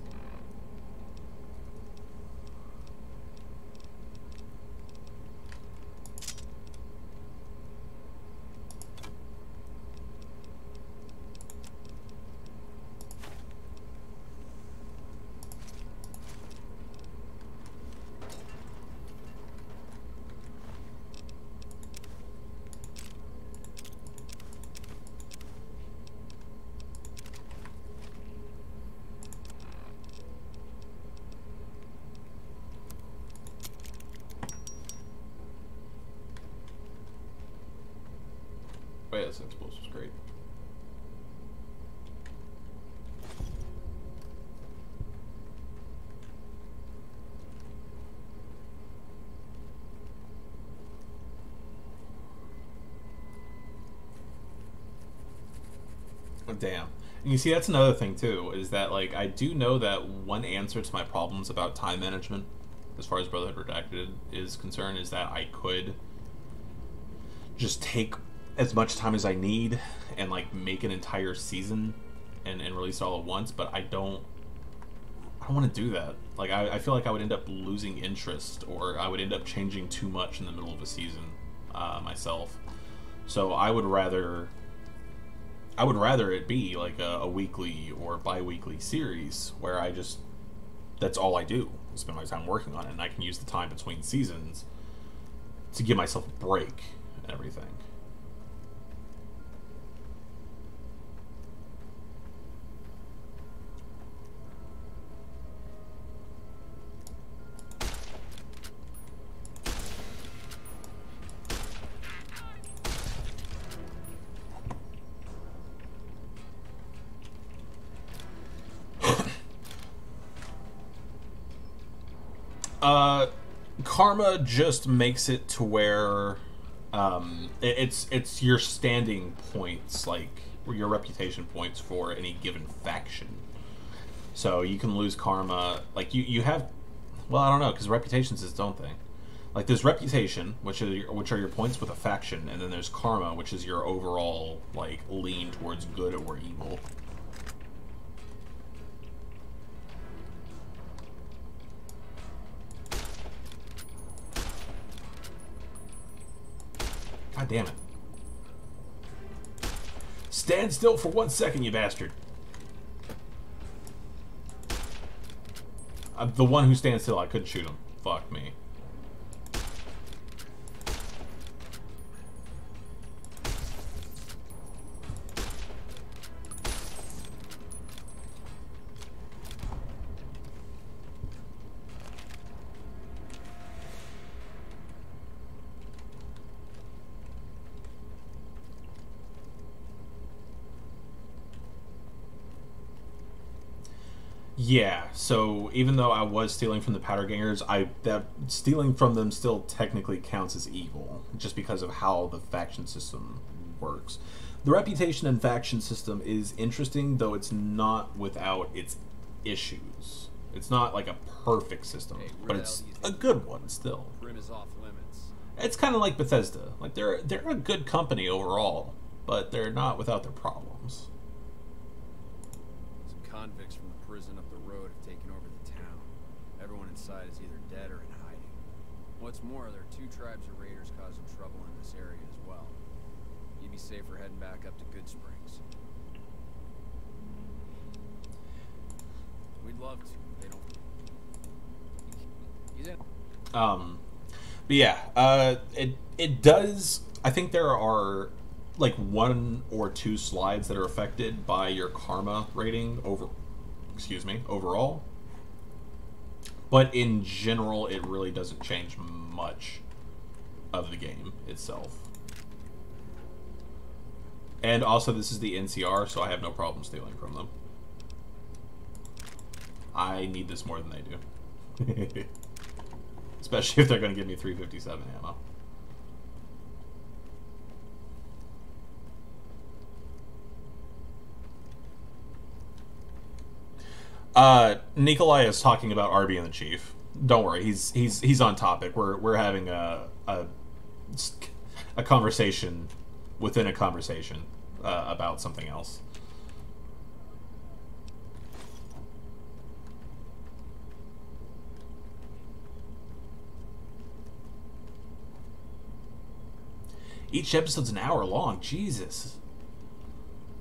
Oh yeah, this explosive's great. Oh, damn. And you see, that's another thing too, is that like I do know that one answer to my problems about time management, as far as Brotherhood Redacted is concerned, is that I could just take as much time as I need and like make an entire season and release it all at once, but I don't want to do that. Like I feel like I would end up losing interest, or I would end up changing too much in the middle of a season myself. So I would rather it be like a weekly or bi-weekly series where I just, that's all I do, spend my time working on it, and I can use the time between seasons to give myself a break and everything. Karma just makes it to where it's your standing points, like your reputation points for any given faction. So you can lose karma, like you have, well, I don't know, because reputation's its own thing. Like there's reputation, which are your points with a faction, and then there's karma, which is your overall like lean towards good or evil. God damn it. Stand still for 1 second, you bastard. The one who stands still, I couldn't shoot him. Fuck me. Yeah, so even though I was stealing from the Powder Gangers, that stealing from them still technically counts as evil, just because of how the faction system works. The reputation and faction system is interesting, though it's not without its issues. It's not like a perfect system, but it's a good one still. Rim is off limits. It's kind of like Bethesda. Like they're a good company overall, but they're not without their problems. Some convicts from the prison up the road have taken over the town. Everyone inside is either dead or in hiding. What's more, there are 2 tribes of raiders causing trouble in this area as well. You'd be safer heading back up to Good Springs. We'd love to. They don't. You didn't. But yeah, it does. I think there are like 1 or 2 slides that are affected by your karma rating overall. But in general, it really doesn't change much of the game itself. And also, this is the NCR, so I have no problem stealing from them. I need this more than they do. Especially if they're going to give me 357 ammo. Nikolai is talking about Arby and the Chief. Don't worry, he's on topic. We're having a conversation within a conversation about something else. Each episode's an hour long. Jesus.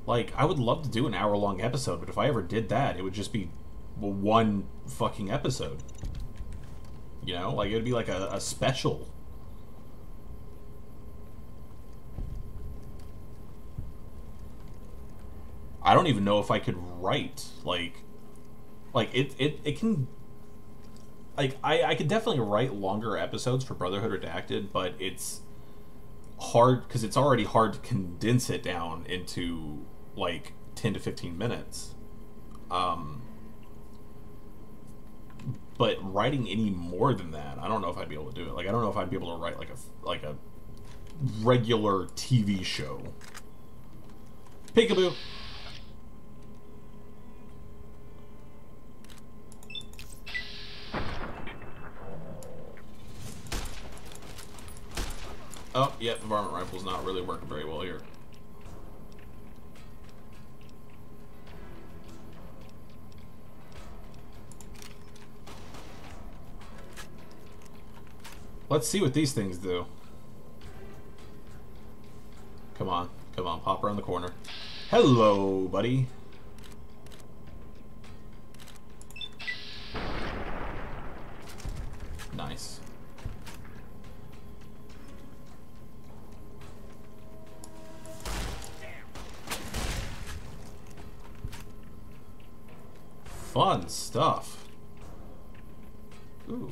Like, I would love to do an hour-long episode, but if I ever did that, it would just be one fucking episode. You know? Like, it would be like a special. I don't even know if I could write, like it can... Like, I could definitely write longer episodes for Brotherhood Redacted, but it's hard, because it's already hard to condense it down into like 10 to 15 minutes. But writing any more than that, I don't know if I'd be able to do it. Like, I don't know if I'd be able to write like a regular TV show. Peekaboo. Oh, yep, the varmint rifle's not really working very well here. Let's see what these things do. Come on, pop around the corner. Hello, buddy. Nice. Fun stuff. Ooh.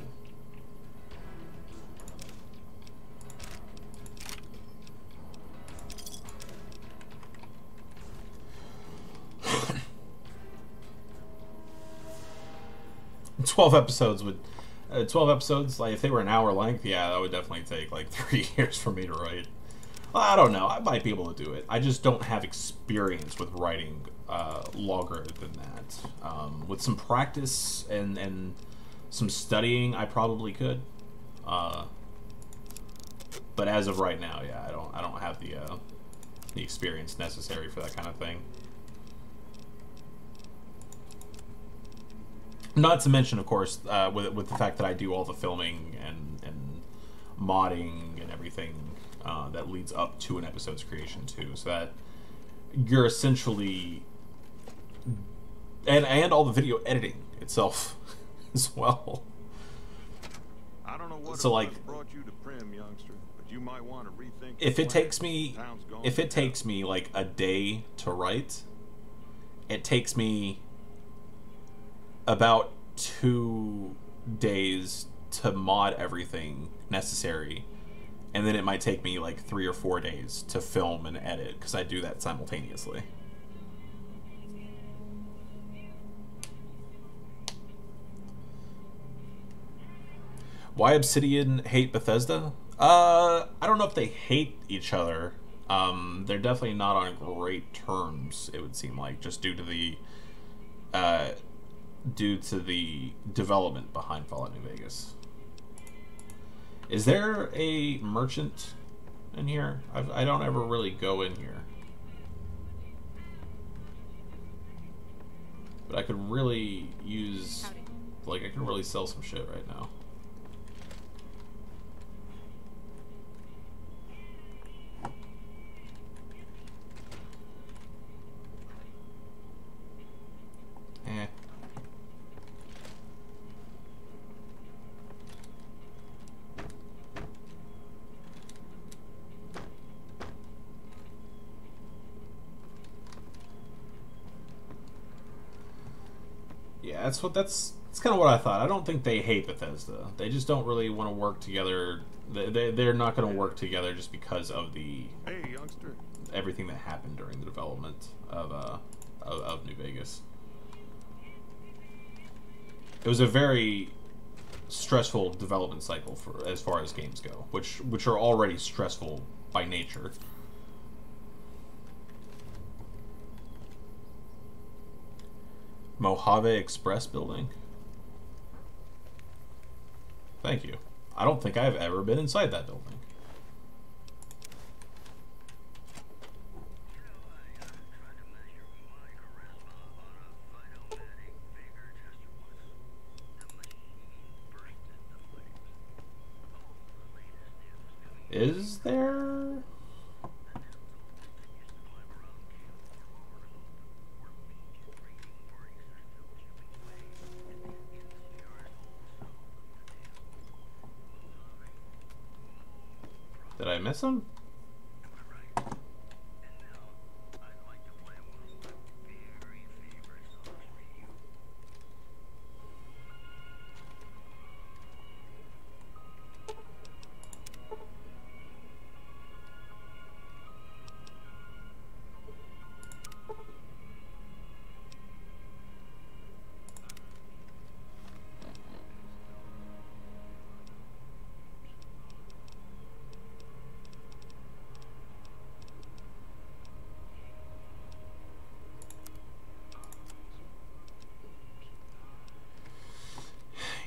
"12 episodes would 12 episodes, like if they were an hour length, yeah, that would definitely take like 3 years for me to write. Well, I don't know. I might be able to do it. I just don't have experience with writing longer than that. With some practice and some studying, I probably could. But as of right now, yeah, I don't have the experience necessary for that kind of thing. Not to mention, of course, with the fact that I do all the filming and modding and everything that leads up to an episode's creation too, so that you're essentially and all the video editing itself as well. I don't know what so like brought you to Primm, youngster, but you might want to rethink. If it takes me like a day to write, it takes me about 2 days to mod everything necessary, and then it might take me like 3 or 4 days to film and edit, because I do that simultaneously. Why Obsidian hate Bethesda? I don't know if they hate each other. They're definitely not on great terms, it would seem like, just due to the development behind Fallout New Vegas. Is there a merchant in here? I don't ever really go in here. But I could really use... Like, I could really sell some shit right now. Eh. Yeah, that's kind of what I thought. I don't think they hate Bethesda. They just don't really want to work together. They're not going to work together just because of the everything that happened during the development of New Vegas. It was a very stressful development cycle for as far as games go, which are already stressful by nature. Mojave Express building. Thank you. I don't think I've ever been inside that building. Is there? Did I miss him?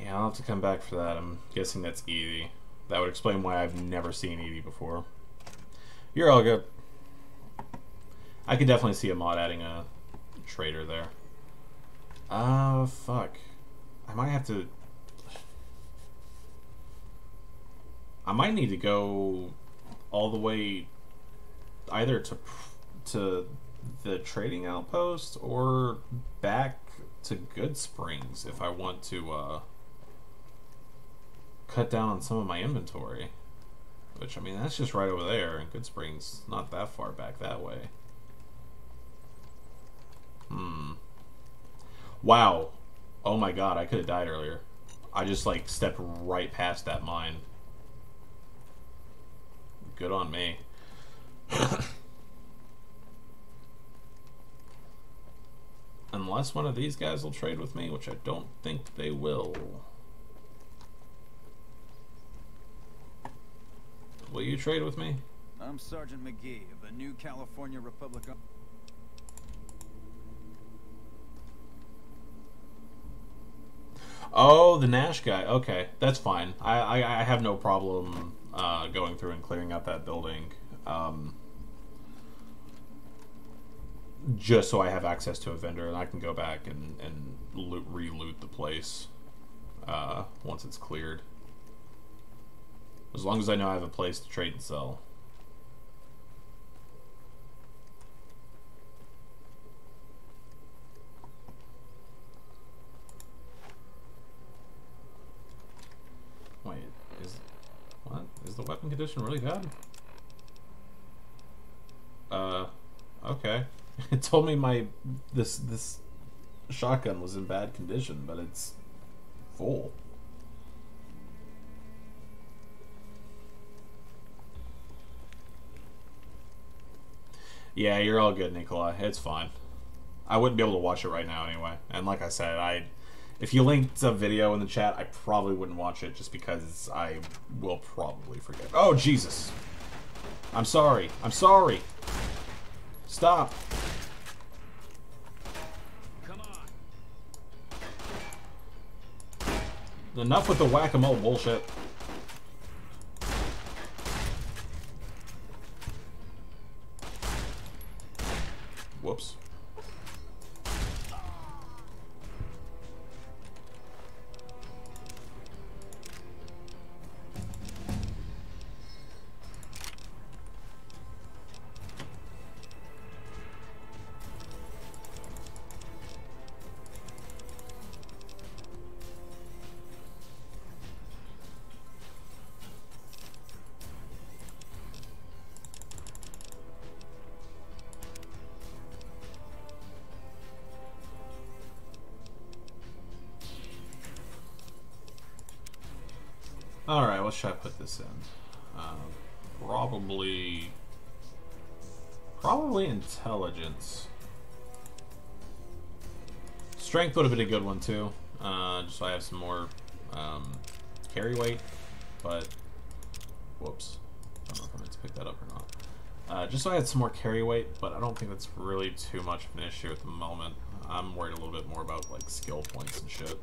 Yeah, I'll have to come back for that. I'm guessing that's Edie. That would explain why I've never seen Edie before. You're all good. I could definitely see a mod adding a trader there. Fuck. I might have to... I might need to go all the way either to the trading outpost or back to Goodsprings if I want to cut down on some of my inventory. Which, I mean, that's just right over there, and Goodsprings not that far back that way. Wow. Oh my god, I could have died earlier. I just, like, stepped right past that mine. Good on me. Unless one of these guys will trade with me, which I don't think they will. Will you trade with me? I'm Sergeant McGee of the New California Republic. Oh, the Nash guy. Okay, that's fine. I have no problem going through and clearing out that building. Just so I have access to a vendor and I can go back and re-loot the place once it's cleared. As long as I know I have a place to trade and sell. Wait, what? Is the weapon condition really bad? Okay. It told me this shotgun was in bad condition, but it's full. Yeah, you're all good, Nikolai. It's fine. I wouldn't be able to watch it right now anyway. And like I said, if you linked a video in the chat, I probably wouldn't watch it just because I will probably forget. Oh, Jesus. I'm sorry. I'm sorry. Stop. Come on. Enough with the whack-a-mole bullshit. Whoops. Alright, what should I put this in? Probably intelligence. Strength would have been a good one too, just so I have some more carry weight, but whoops, I don't know if I meant to pick that up or not. Just so I had some more carry weight, but I don't think that's really too much of an issue at the moment. I'm worried a little bit more about like skill points and shit.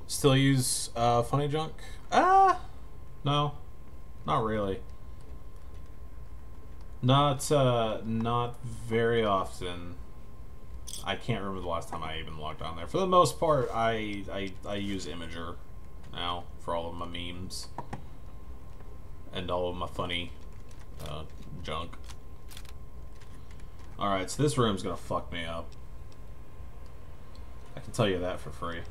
Still use funny junk? No, not really. Not very often. I can't remember the last time I even logged on there. For the most part, I use Imager now for all of my memes and all of my funny junk. All right, so this room's gonna fuck me up. I can tell you that for free.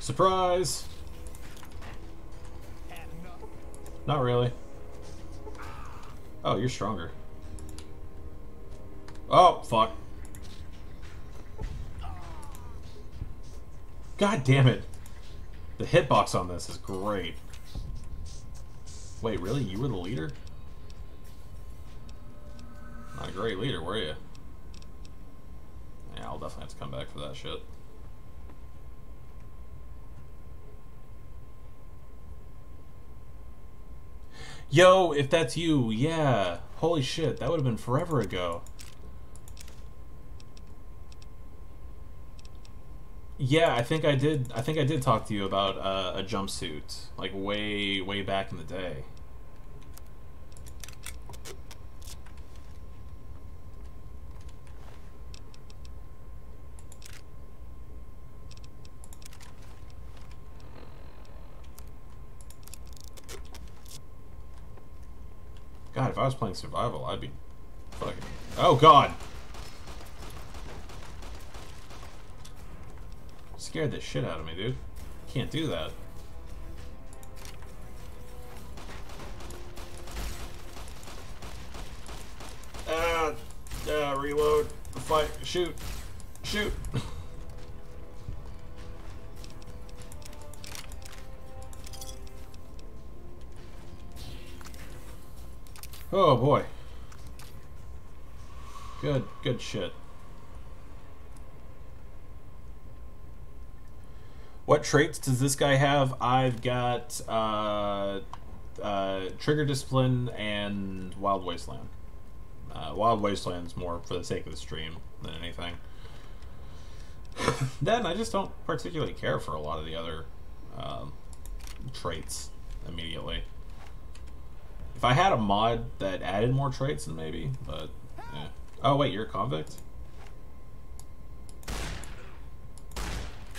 Surprise! Not really. Oh, you're stronger. Oh, fuck. God damn it. The hitbox on this is great. Wait, really? You were the leader? Not a great leader, were you? Yeah, I'll definitely have to come back for that shit. Yo, if that's you, yeah. Holy shit, that would have been forever ago. Yeah, I think I did talk to you about a jumpsuit, like way back in the day. God, if I was playing survival, I'd be fucking... Oh, God! Scared the shit out of me, dude. Can't do that. Reload. Fight. Shoot. Shoot. Oh boy. Good shit. What traits does this guy have? I've got Trigger Discipline and Wild Wasteland. Wild Wasteland's more for the sake of the stream than anything. Then I just don't particularly care for a lot of the other traits immediately. If I had a mod that added more traits, then maybe, but yeah. Oh wait, you're a convict?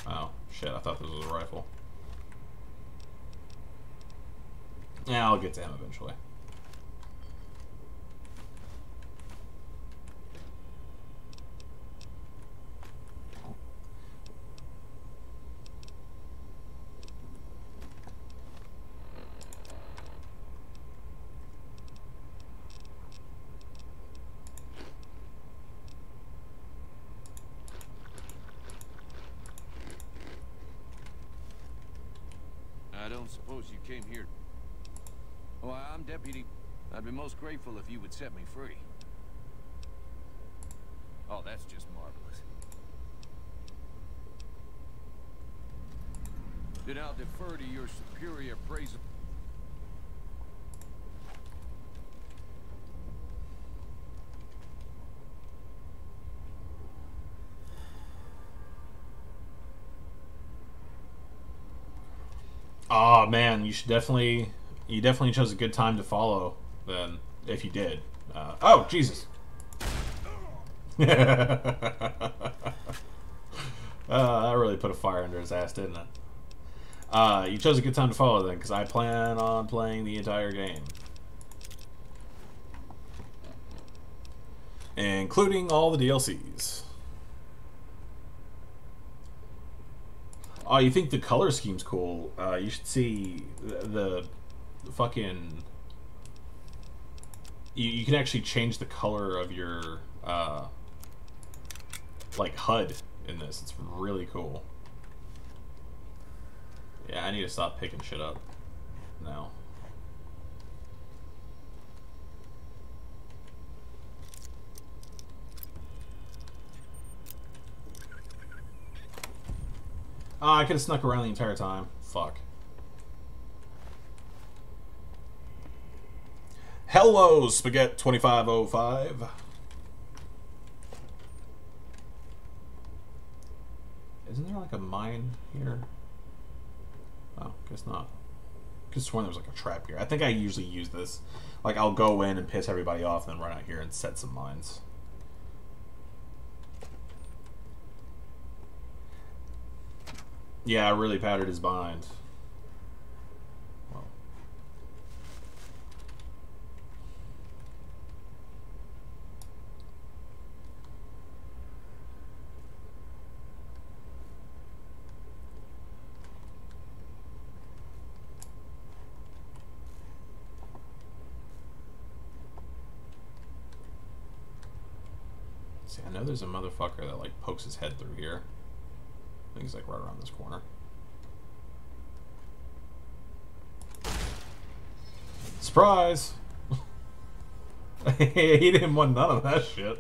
Oh, shit, I thought this was a rifle. Yeah, I'll get to him eventually. I don't suppose you came here. Oh, I'm deputy. I'd be most grateful if you would set me free. Oh, that's just marvelous. Then I'll defer to your superior praise. Oh man, you definitely chose a good time to follow then, if you did. Oh, Jesus. That really put a fire under his ass, didn't it? You chose a good time to follow then, because I plan on playing the entire game. Including all the DLCs. Oh, you think the color scheme's cool? You should see the fucking... You can actually change the color of your, like, HUD in this. It's really cool. Yeah, I need to stop picking shit up now. Oh, I could have snuck around the entire time. Fuck. Hello, Spaghetti2505. Isn't there like a mine here? Oh, guess not. Could have sworn there was like a trap here. I think I usually use this. Like, I'll go in and piss everybody off and then run out here and set some mines. Yeah, I really powdered his bind. Well. See, I know there's a motherfucker that like pokes his head through here. I think he's like right around this corner. Surprise! He didn't want none of that shit.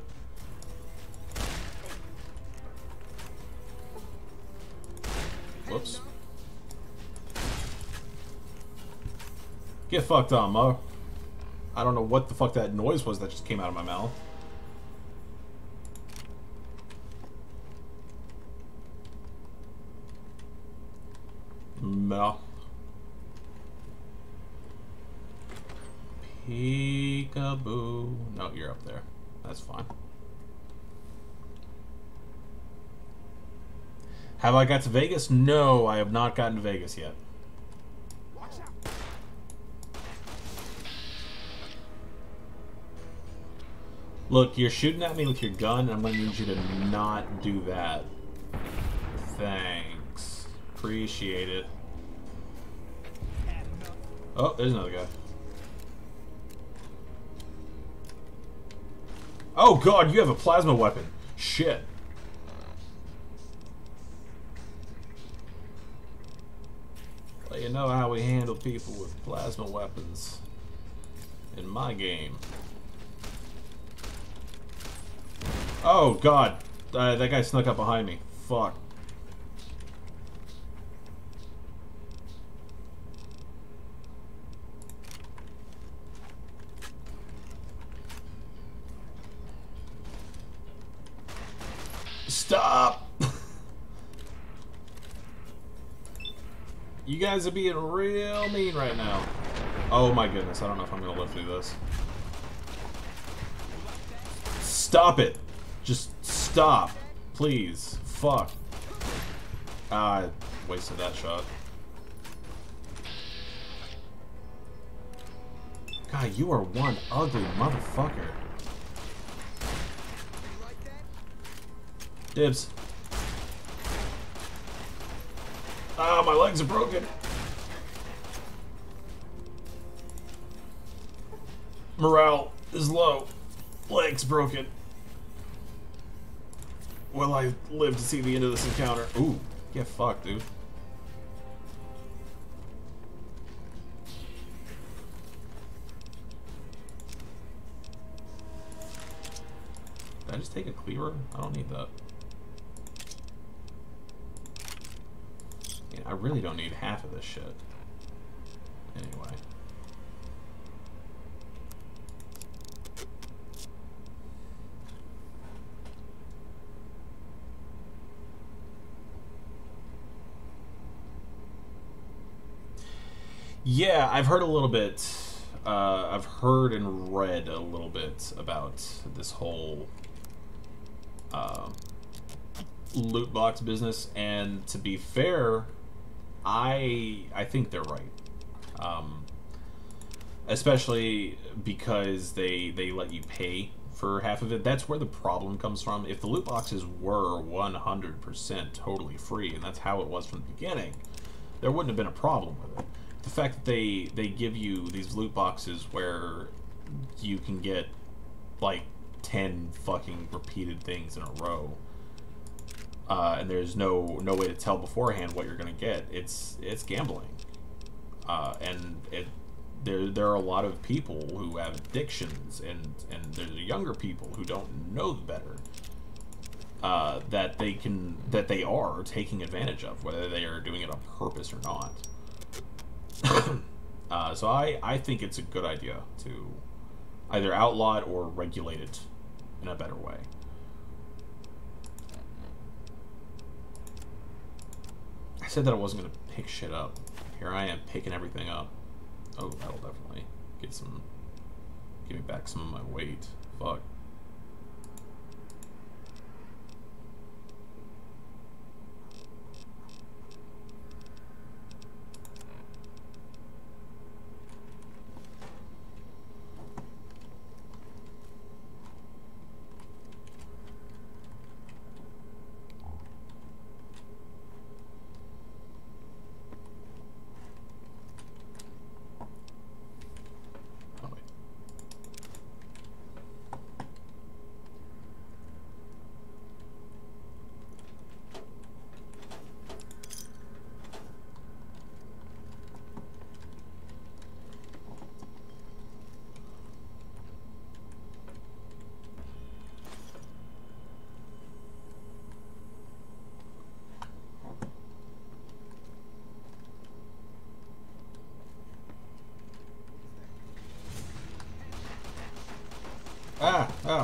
Whoops. Get fucked on, Mo. I don't know what the fuck that noise was that just came out of my mouth. No. Peekaboo. No, you're up there. That's fine. Have I got to Vegas? No, I have not gotten to Vegas yet. Look, you're shooting at me with your gun, and I'm going to need you to not do that. Thanks. Appreciate it. Oh, there's another guy. Oh god, you have a plasma weapon. Shit. Well, you know how we handle people with plasma weapons in my game. Oh god, that guy snuck up behind me. Fuck. Stop! You guys are being real mean right now. Oh my goodness, I don't know if I'm gonna live through this. Stop it! Just stop. Please. Fuck. I wasted that shot. God, you are one ugly motherfucker. Dibs. Ah, my legs are broken. Morale is low. Legs broken. Will I live to see the end of this encounter? Ooh, get fucked, dude. Did I just take a cleaver? I don't need that. Yeah, I really don't need half of this shit. Anyway. Yeah, I've heard a little bit. I've heard and read a little bit about this whole loot box business, and to be fair, I think they're right. Especially because they let you pay for half of it. That's where the problem comes from. If the loot boxes were 100% totally free, and that's how it was from the beginning, there wouldn't have been a problem with it. The fact that they give you these loot boxes where you can get like 10 fucking repeated things in a row, and there's no way to tell beforehand what you're gonna get. It's gambling, and there are a lot of people who have addictions, and there's younger people who don't know better, that they are taking advantage of, whether they are doing it on purpose or not. So I think it's a good idea to either outlaw it or regulate it in a better way. I said that I wasn't going to pick shit up. Here I am picking everything up. Oh, that'll definitely give me back some of my weight. Fuck.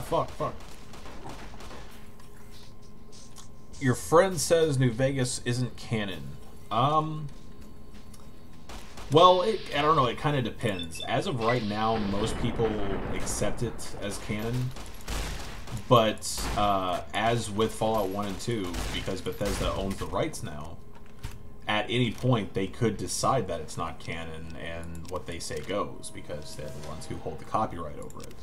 Fuck. Your friend says New Vegas isn't canon. Well, I don't know, it kind of depends. As of right now, most people accept it as canon. But, as with Fallout 1 and 2, because Bethesda owns the rights now, at any point they could decide that it's not canon, and what they say goes, because they're the ones who hold the copyright over it.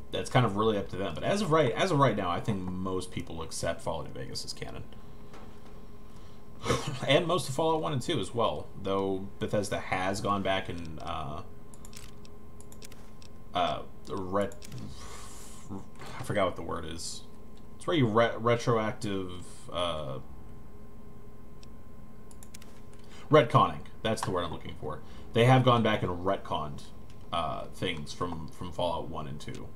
That's kind of really up to them. But as of right now, I think most people accept Fallout New Vegas as canon. And most of Fallout 1 and 2 as well, though Bethesda has gone back and I forgot what the word is. It's where you retroactive retconning. That's the word I'm looking for. They have gone back and retconned things from Fallout 1 and 2.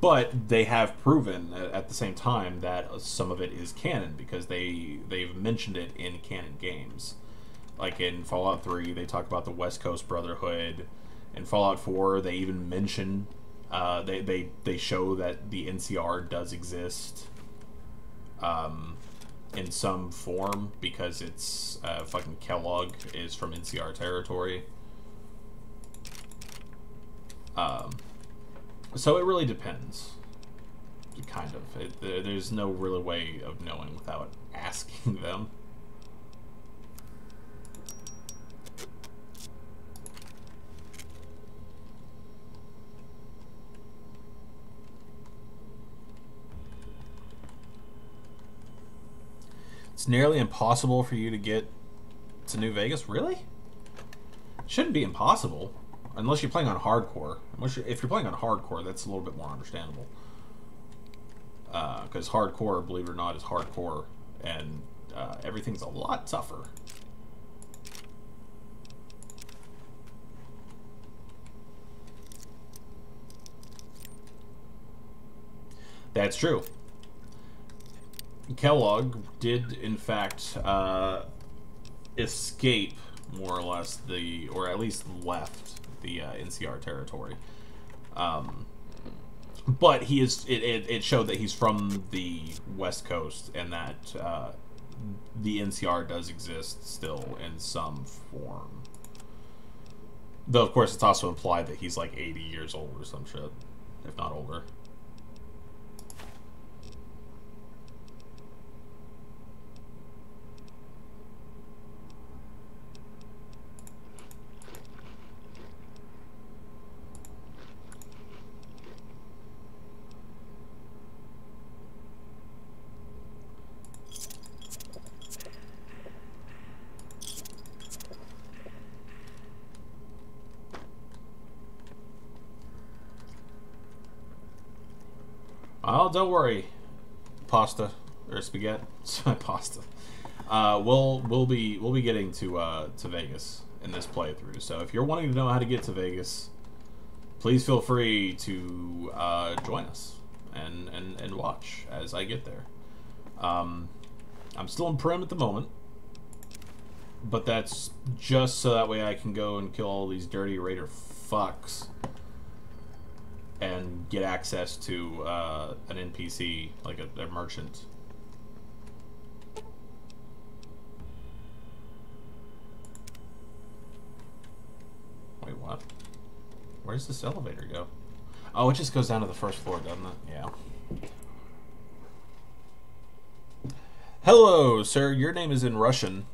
But they have proven at the same time that some of it is canon, because they've mentioned it in canon games. Like in Fallout 3, they talk about the West Coast Brotherhood. In Fallout 4, they even mention they show that the NCR does exist in some form, because it's fucking Kellogg is from NCR territory. So it really depends. Kind of. There's no really way of knowing without asking them. It's nearly impossible for you to get to New Vegas? Really? Shouldn't be impossible. Unless you're playing on hardcore. If you're playing on hardcore, that's a little bit more understandable. Because hardcore, believe it or not, is hardcore. And everything's a lot tougher. That's true. Kellogg did, in fact, escape, more or less, or at least left the NCR territory. But he is. It showed that he's from the West Coast, and that the NCR does exist still in some form. Though, of course, it's also implied that he's like 80 years old or some shit, if not older. Oh, don't worry, pasta or spaghetti, pasta. We'll be getting to Vegas in this playthrough. So if you're wanting to know how to get to Vegas, please feel free to join us and watch as I get there. I'm still in Prim at the moment, but that's just so that way I can go and kill all these dirty raider fucks and get access to an NPC, like a merchant. Wait, what? Where's this elevator go? Oh, it just goes down to the first floor, doesn't it? Yeah. Hello, sir. Your name is in Russian.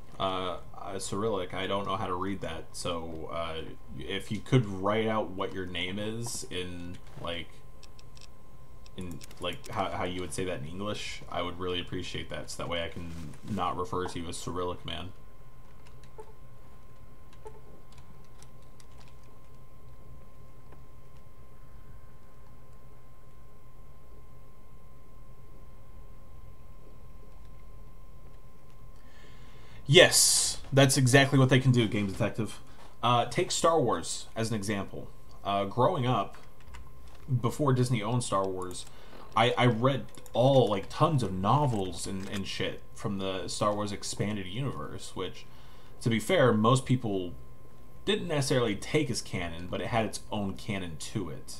Cyrillic. I don't know how to read that, so if you could write out what your name is in how you would say that in English, I would really appreciate that, so that way I can not refer to you as Cyrillic Man. Yes, that's exactly what they can do, Game Detective. Take Star Wars as an example. Growing up, before Disney owned Star Wars, I read tons of novels and shit from the Star Wars expanded universe, which, to be fair, most people didn't necessarily take as canon, but it had its own canon to it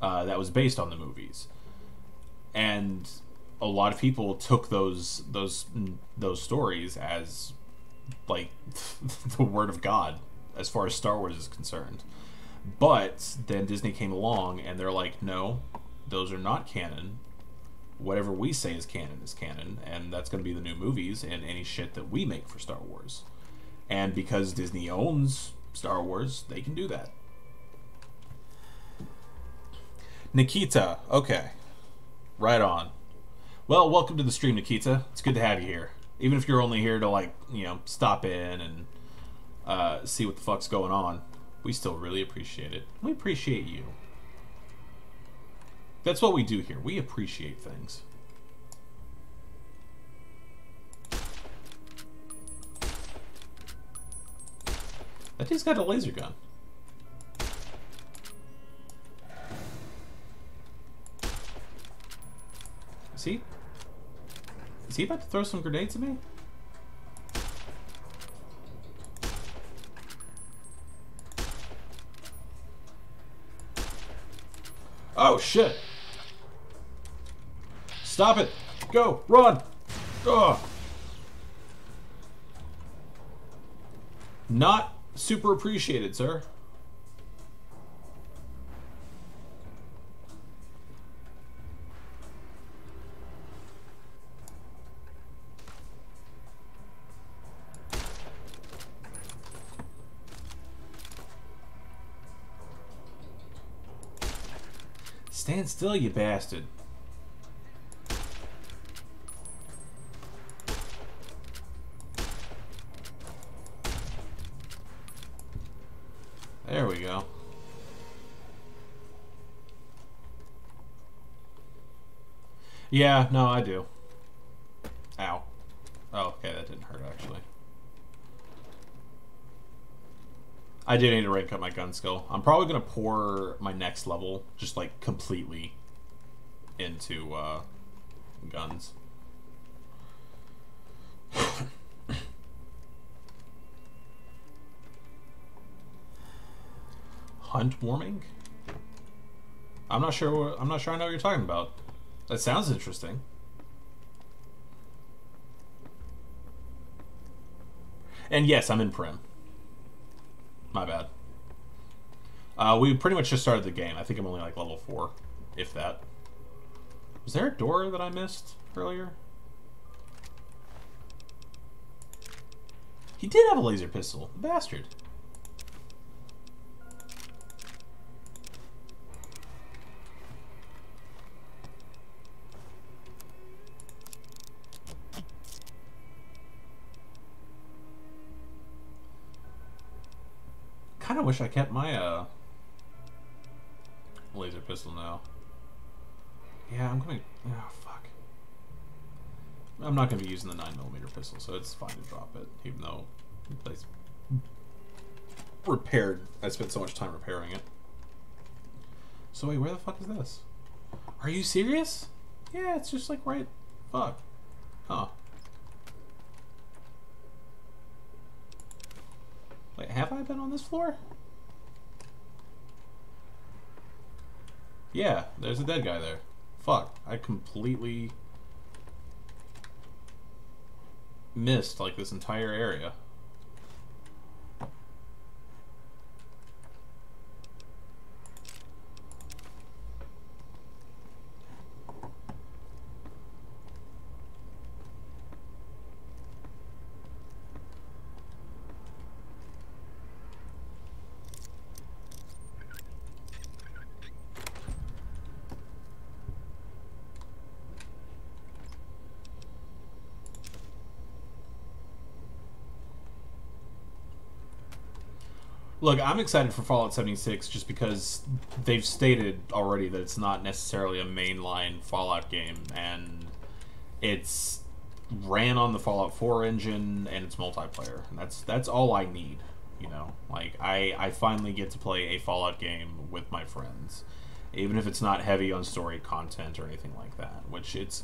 that was based on the movies. And a lot of people took those stories as like the word of God as far as Star Wars is concerned. But then Disney came along and they're like, no, those are not canon. Whatever we say is canon, and that's going to be the new movies and any shit that we make for Star Wars. And because Disney owns Star Wars, they can do that. Nikita, okay. Right on. Well, welcome to the stream, Nikita. It's good to have you here. Even if you're only here to, like, you know, stop in and see what the fuck's going on, we still really appreciate it. We appreciate you. That's what we do here. We appreciate things. That dude's got a laser gun. Is he about to throw some grenades at me? Oh shit! Stop it! Go! Run! Ugh. Not super appreciated, sir. Stand still, you bastard. There we go. Yeah, no, I do. Ow. Oh, okay, that didn't hurt, actually. I do need to rank up my gun skill. I'm probably going to pour my next level just, like, completely into, guns. Hunt warming? I'm not sure I know what you're talking about. That sounds interesting. And yes, I'm in Prim. My bad. We pretty much just started the game. I think I'm only like level 4, if that. Was there a door that I missed earlier? He did have a laser pistol. Bastard. Kind of wish I kept my laser pistol now. Yeah, I'm gonna. Oh fuck. I'm not gonna be using the 9mm pistol, so it's fine to drop it, even though it's repaired. I spent so much time repairing it. So wait, where the fuck is this? Are you serious? Yeah, it's just like right. Fuck. Huh. Wait, have I been on this floor? Yeah, there's a dead guy there. Fuck, I completely missed, like, this entire area. Look, I'm excited for Fallout 76 just because they've stated already that it's not necessarily a mainline Fallout game, and it's ran on the Fallout 4 engine and it's multiplayer. And that's all I need, you know? Like, I finally get to play a Fallout game with my friends, even if it's not heavy on story content or anything like that, which it's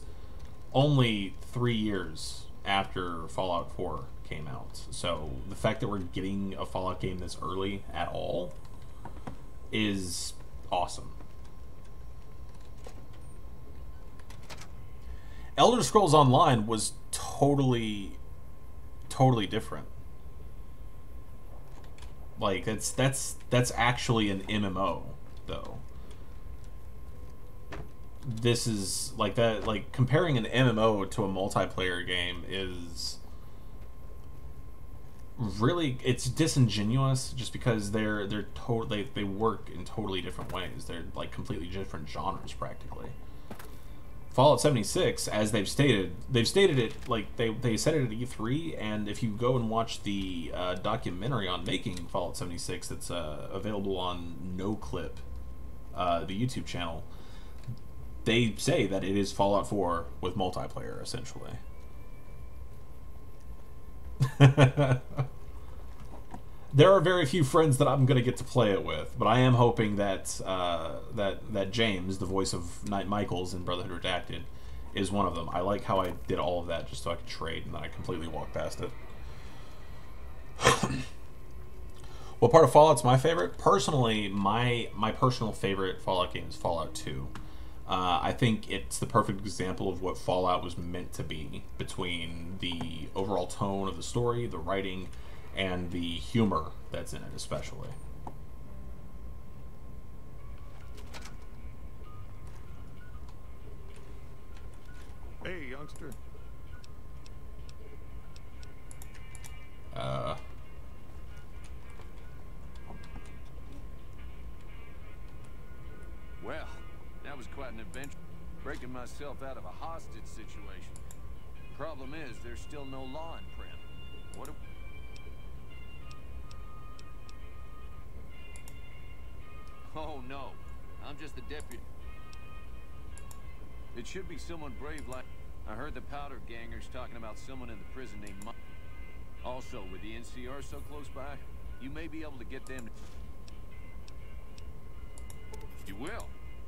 only 3 years after Fallout 4 came out. So the fact that we're getting a Fallout game this early at all is awesome. Elder Scrolls Online was totally different. Like that's actually an MMO though. This is like that, like comparing an MMO to a multiplayer game is really, it's disingenuous just because they work in totally different ways. They're like completely different genres practically. Fallout 76, as they've stated it, like they said it at E3, and if you go and watch the documentary on making Fallout 76 that's available on NoClip, the YouTube channel, they say that it is Fallout 4 with multiplayer, essentially. There are very few friends that I'm going to get to play it with, but I am hoping that that James, the voice of Knight Michaels in Brotherhood Redacted, is one of them. I like how I did all of that just so I could trade, and then I completely walked past it. What part of Fallout's my favorite? Personally, my personal favorite Fallout game is Fallout 2. I think it's the perfect example of what Fallout was meant to be, between the overall tone of the story, the writing, and the humor that's in it, especially. Hey, youngster. Well, that was quite an adventure. Breaking myself out of a hostage situation. Problem is, there's still no law in Primm. What do... Oh, no. I'm just the deputy. It should be someone brave like... I heard the Powder Gangers talking about someone in the prison named Mike. Also, with the NCR so close by, you may be able to get them... You will.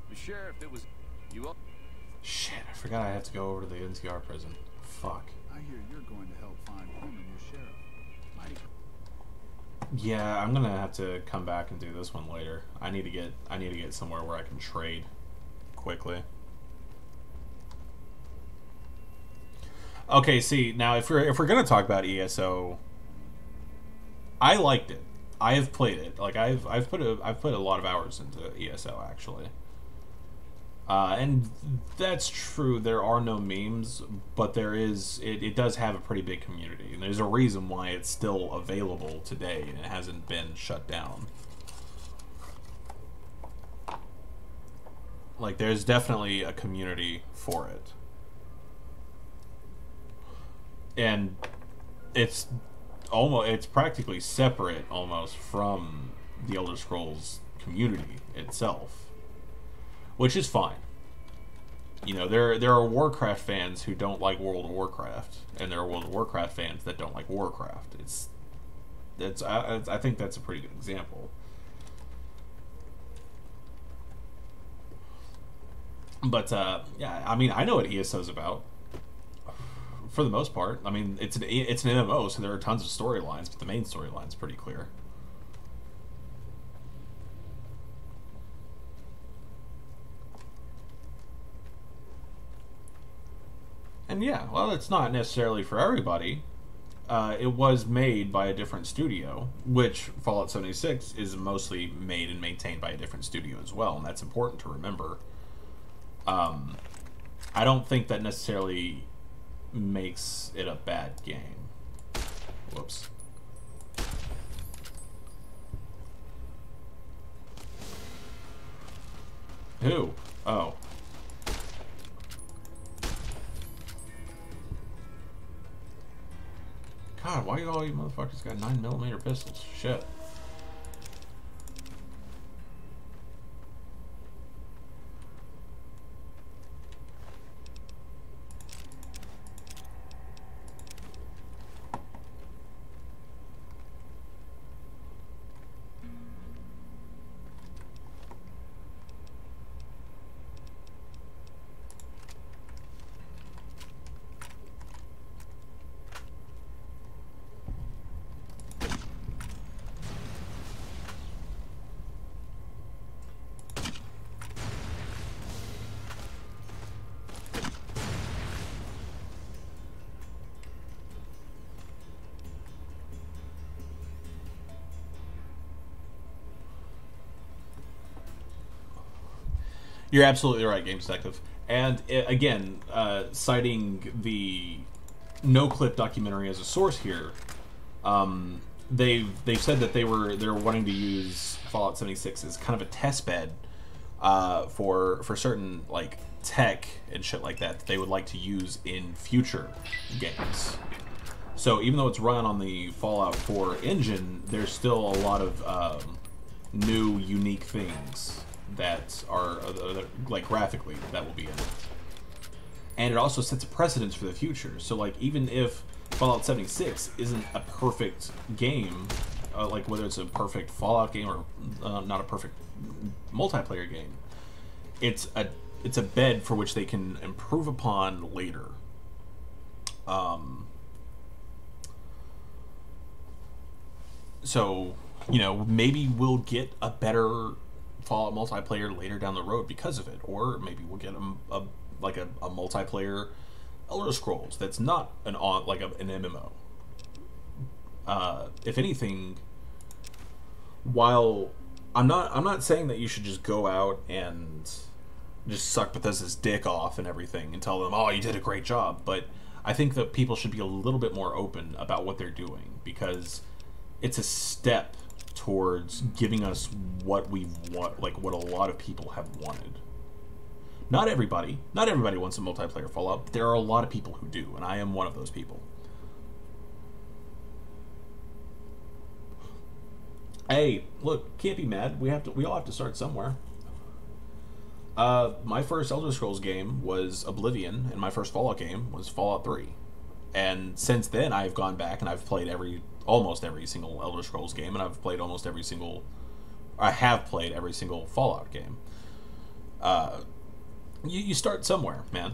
The sheriff that was... You will... Shit, I forgot I have to go over to the NCR prison. Fuck. I hear you're going to help find him and your sheriff. Mighty... Yeah, I'm gonna have to come back and do this one later. I need to get somewhere where I can trade quickly. Okay, see, now if we're gonna talk about ESO, I liked it. I have played it. Like I've put a lot of hours into ESO actually. And that's true, there are no memes, but there is, it does have a pretty big community, and there's a reason why it's still available today and it hasn't been shut down. Like, there's definitely a community for it. And it's practically separate almost from the Elder Scrolls community itself. Which is fine. You know, there are Warcraft fans who don't like World of Warcraft, and there are World of Warcraft fans that don't like Warcraft. I think that's a pretty good example. But yeah, I mean, I know what ESO's about. For the most part, I mean, it's an MMO, so there are tons of storylines, but the main storyline's pretty clear. And yeah, well, it's not necessarily for everybody. It was made by a different studio, which Fallout 76 is mostly made and maintained by a different studio as well, and that's important to remember. I don't think that necessarily makes it a bad game. Whoops. Who? Oh. God, why all you motherfuckers got 9mm pistols? Shit. You're absolutely right, Games Detective. And again, citing the NoClip documentary as a source here, they've said that they're wanting to use Fallout 76 as kind of a test bed for certain like tech and shit like that they would like to use in future games. So even though it's run on the Fallout 4 engine, there's still a lot of new, unique things that are like graphically that will be in it. And it also sets a precedence for the future. So like even if Fallout 76 isn't a perfect game, like whether it's a perfect Fallout game or not a perfect multiplayer game, it's a bed for which they can improve upon later. So, you know, maybe we'll get a better Fallout multiplayer later down the road because of it, or maybe we'll get a multiplayer Elder Scrolls that's not an MMO. If anything, while I'm not saying that you should just go out and just suck Bethesda's dick off and everything and tell them, oh, you did a great job, but I think that people should be a little bit more open about what they're doing, because it's a step towards giving us what we want, like what a lot of people have wanted. Not everybody wants a multiplayer Fallout, but there are a lot of people who do, and I am one of those people. Hey, look, can't be mad. We all have to start somewhere. My first Elder Scrolls game was Oblivion, and my first Fallout game was Fallout 3. And since then, I've gone back and I've played almost every single Elder Scrolls game, and I've played I have played every single Fallout game. You start somewhere, man.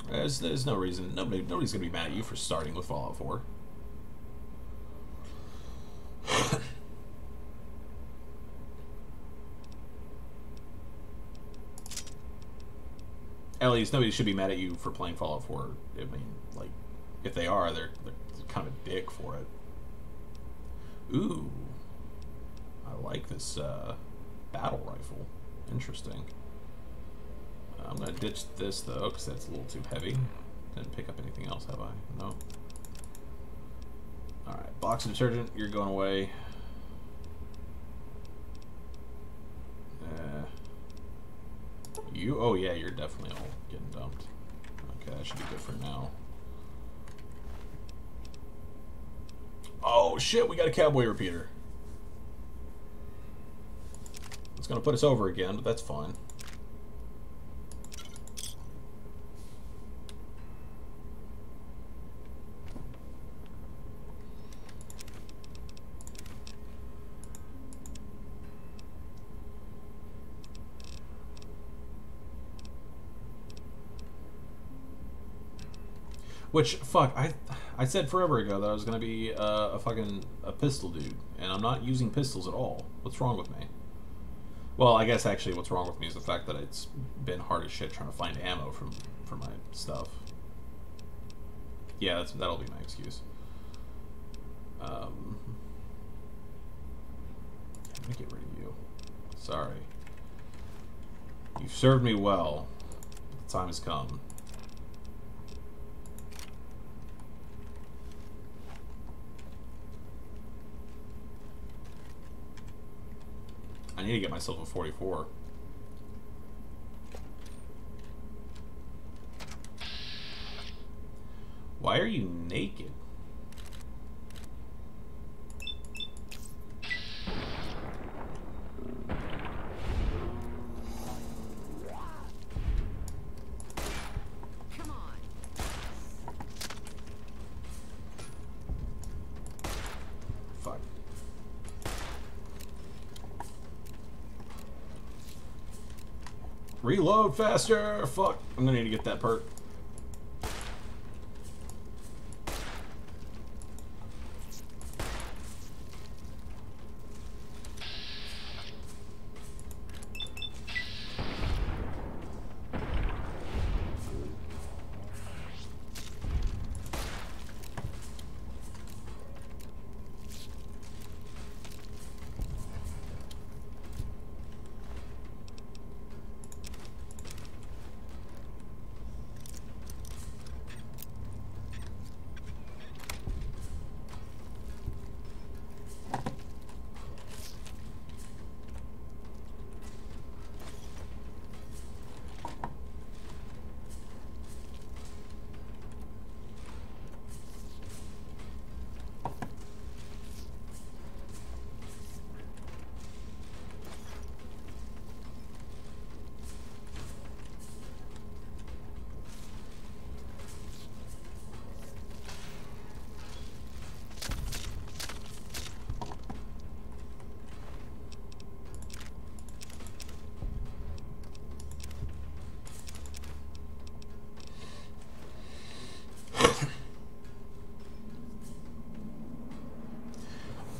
There's no reason. Nobody's gonna be mad at you for starting with Fallout 4. At least nobody should be mad at you for playing Fallout 4. I mean, like, if they are, they're kind of a dick for it. Ooh. I like this battle rifle. Interesting. I'm going to ditch this, though, because that's a little too heavy. Didn't pick up anything else, have I? No. Alright, box of detergent, you're going away. Oh yeah, you're definitely all getting dumped. Okay, that should be good for now. Oh shit, we got a cowboy repeater. It's gonna put us over again, but that's fine. Which, fuck, I said forever ago that I was gonna be a pistol dude, and I'm not using pistols at all. What's wrong with me? Well, I guess actually what's wrong with me is the fact that it's been hard as shit trying to find ammo for my stuff. Yeah, that'll be my excuse. I'm gonna get rid of you. Sorry. You've served me well. The time has come. I need to get myself a 44. Why are you naked? Come on. Fuck. Reload faster! Fuck. I'm gonna need to get that perk.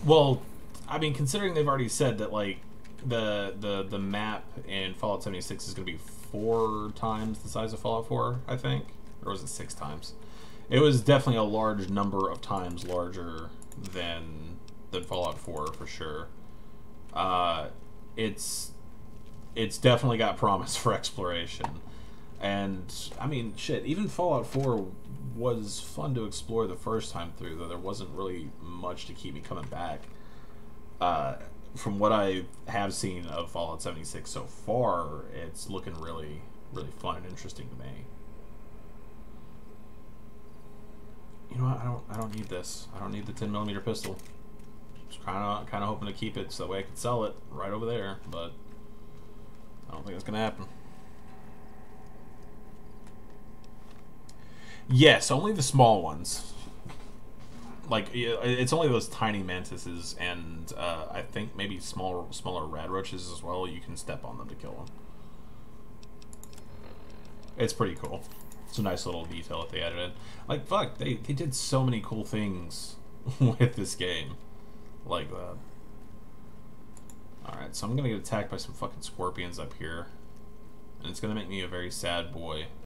Well, I mean, considering they've already said that, like, the map in Fallout 76 is going to be 4 times the size of Fallout 4, I think. Or was it 6 times? It was definitely a large number of times larger than Fallout 4, for sure. It's definitely got promise for exploration. And, I mean, shit, even Fallout 4 was fun to explore the first time through, though there wasn't really much to keep me coming back. From what I have seen of Fallout 76 so far, it's looking really, really fun and interesting to me. You know what? I don't need this. I don't need the 10mm pistol. Just kind of hoping to keep it so that way I could sell it right over there, but I don't think it's gonna happen. Yes, only the small ones. Like, it's only those tiny mantises and I think maybe smaller rad roaches as well. You can step on them to kill them. It's pretty cool. It's a nice little detail that they added in. Like, fuck, they did so many cool things with this game. Like that. Alright, so I'm gonna get attacked by some fucking scorpions up here. And it's gonna make me a very sad boy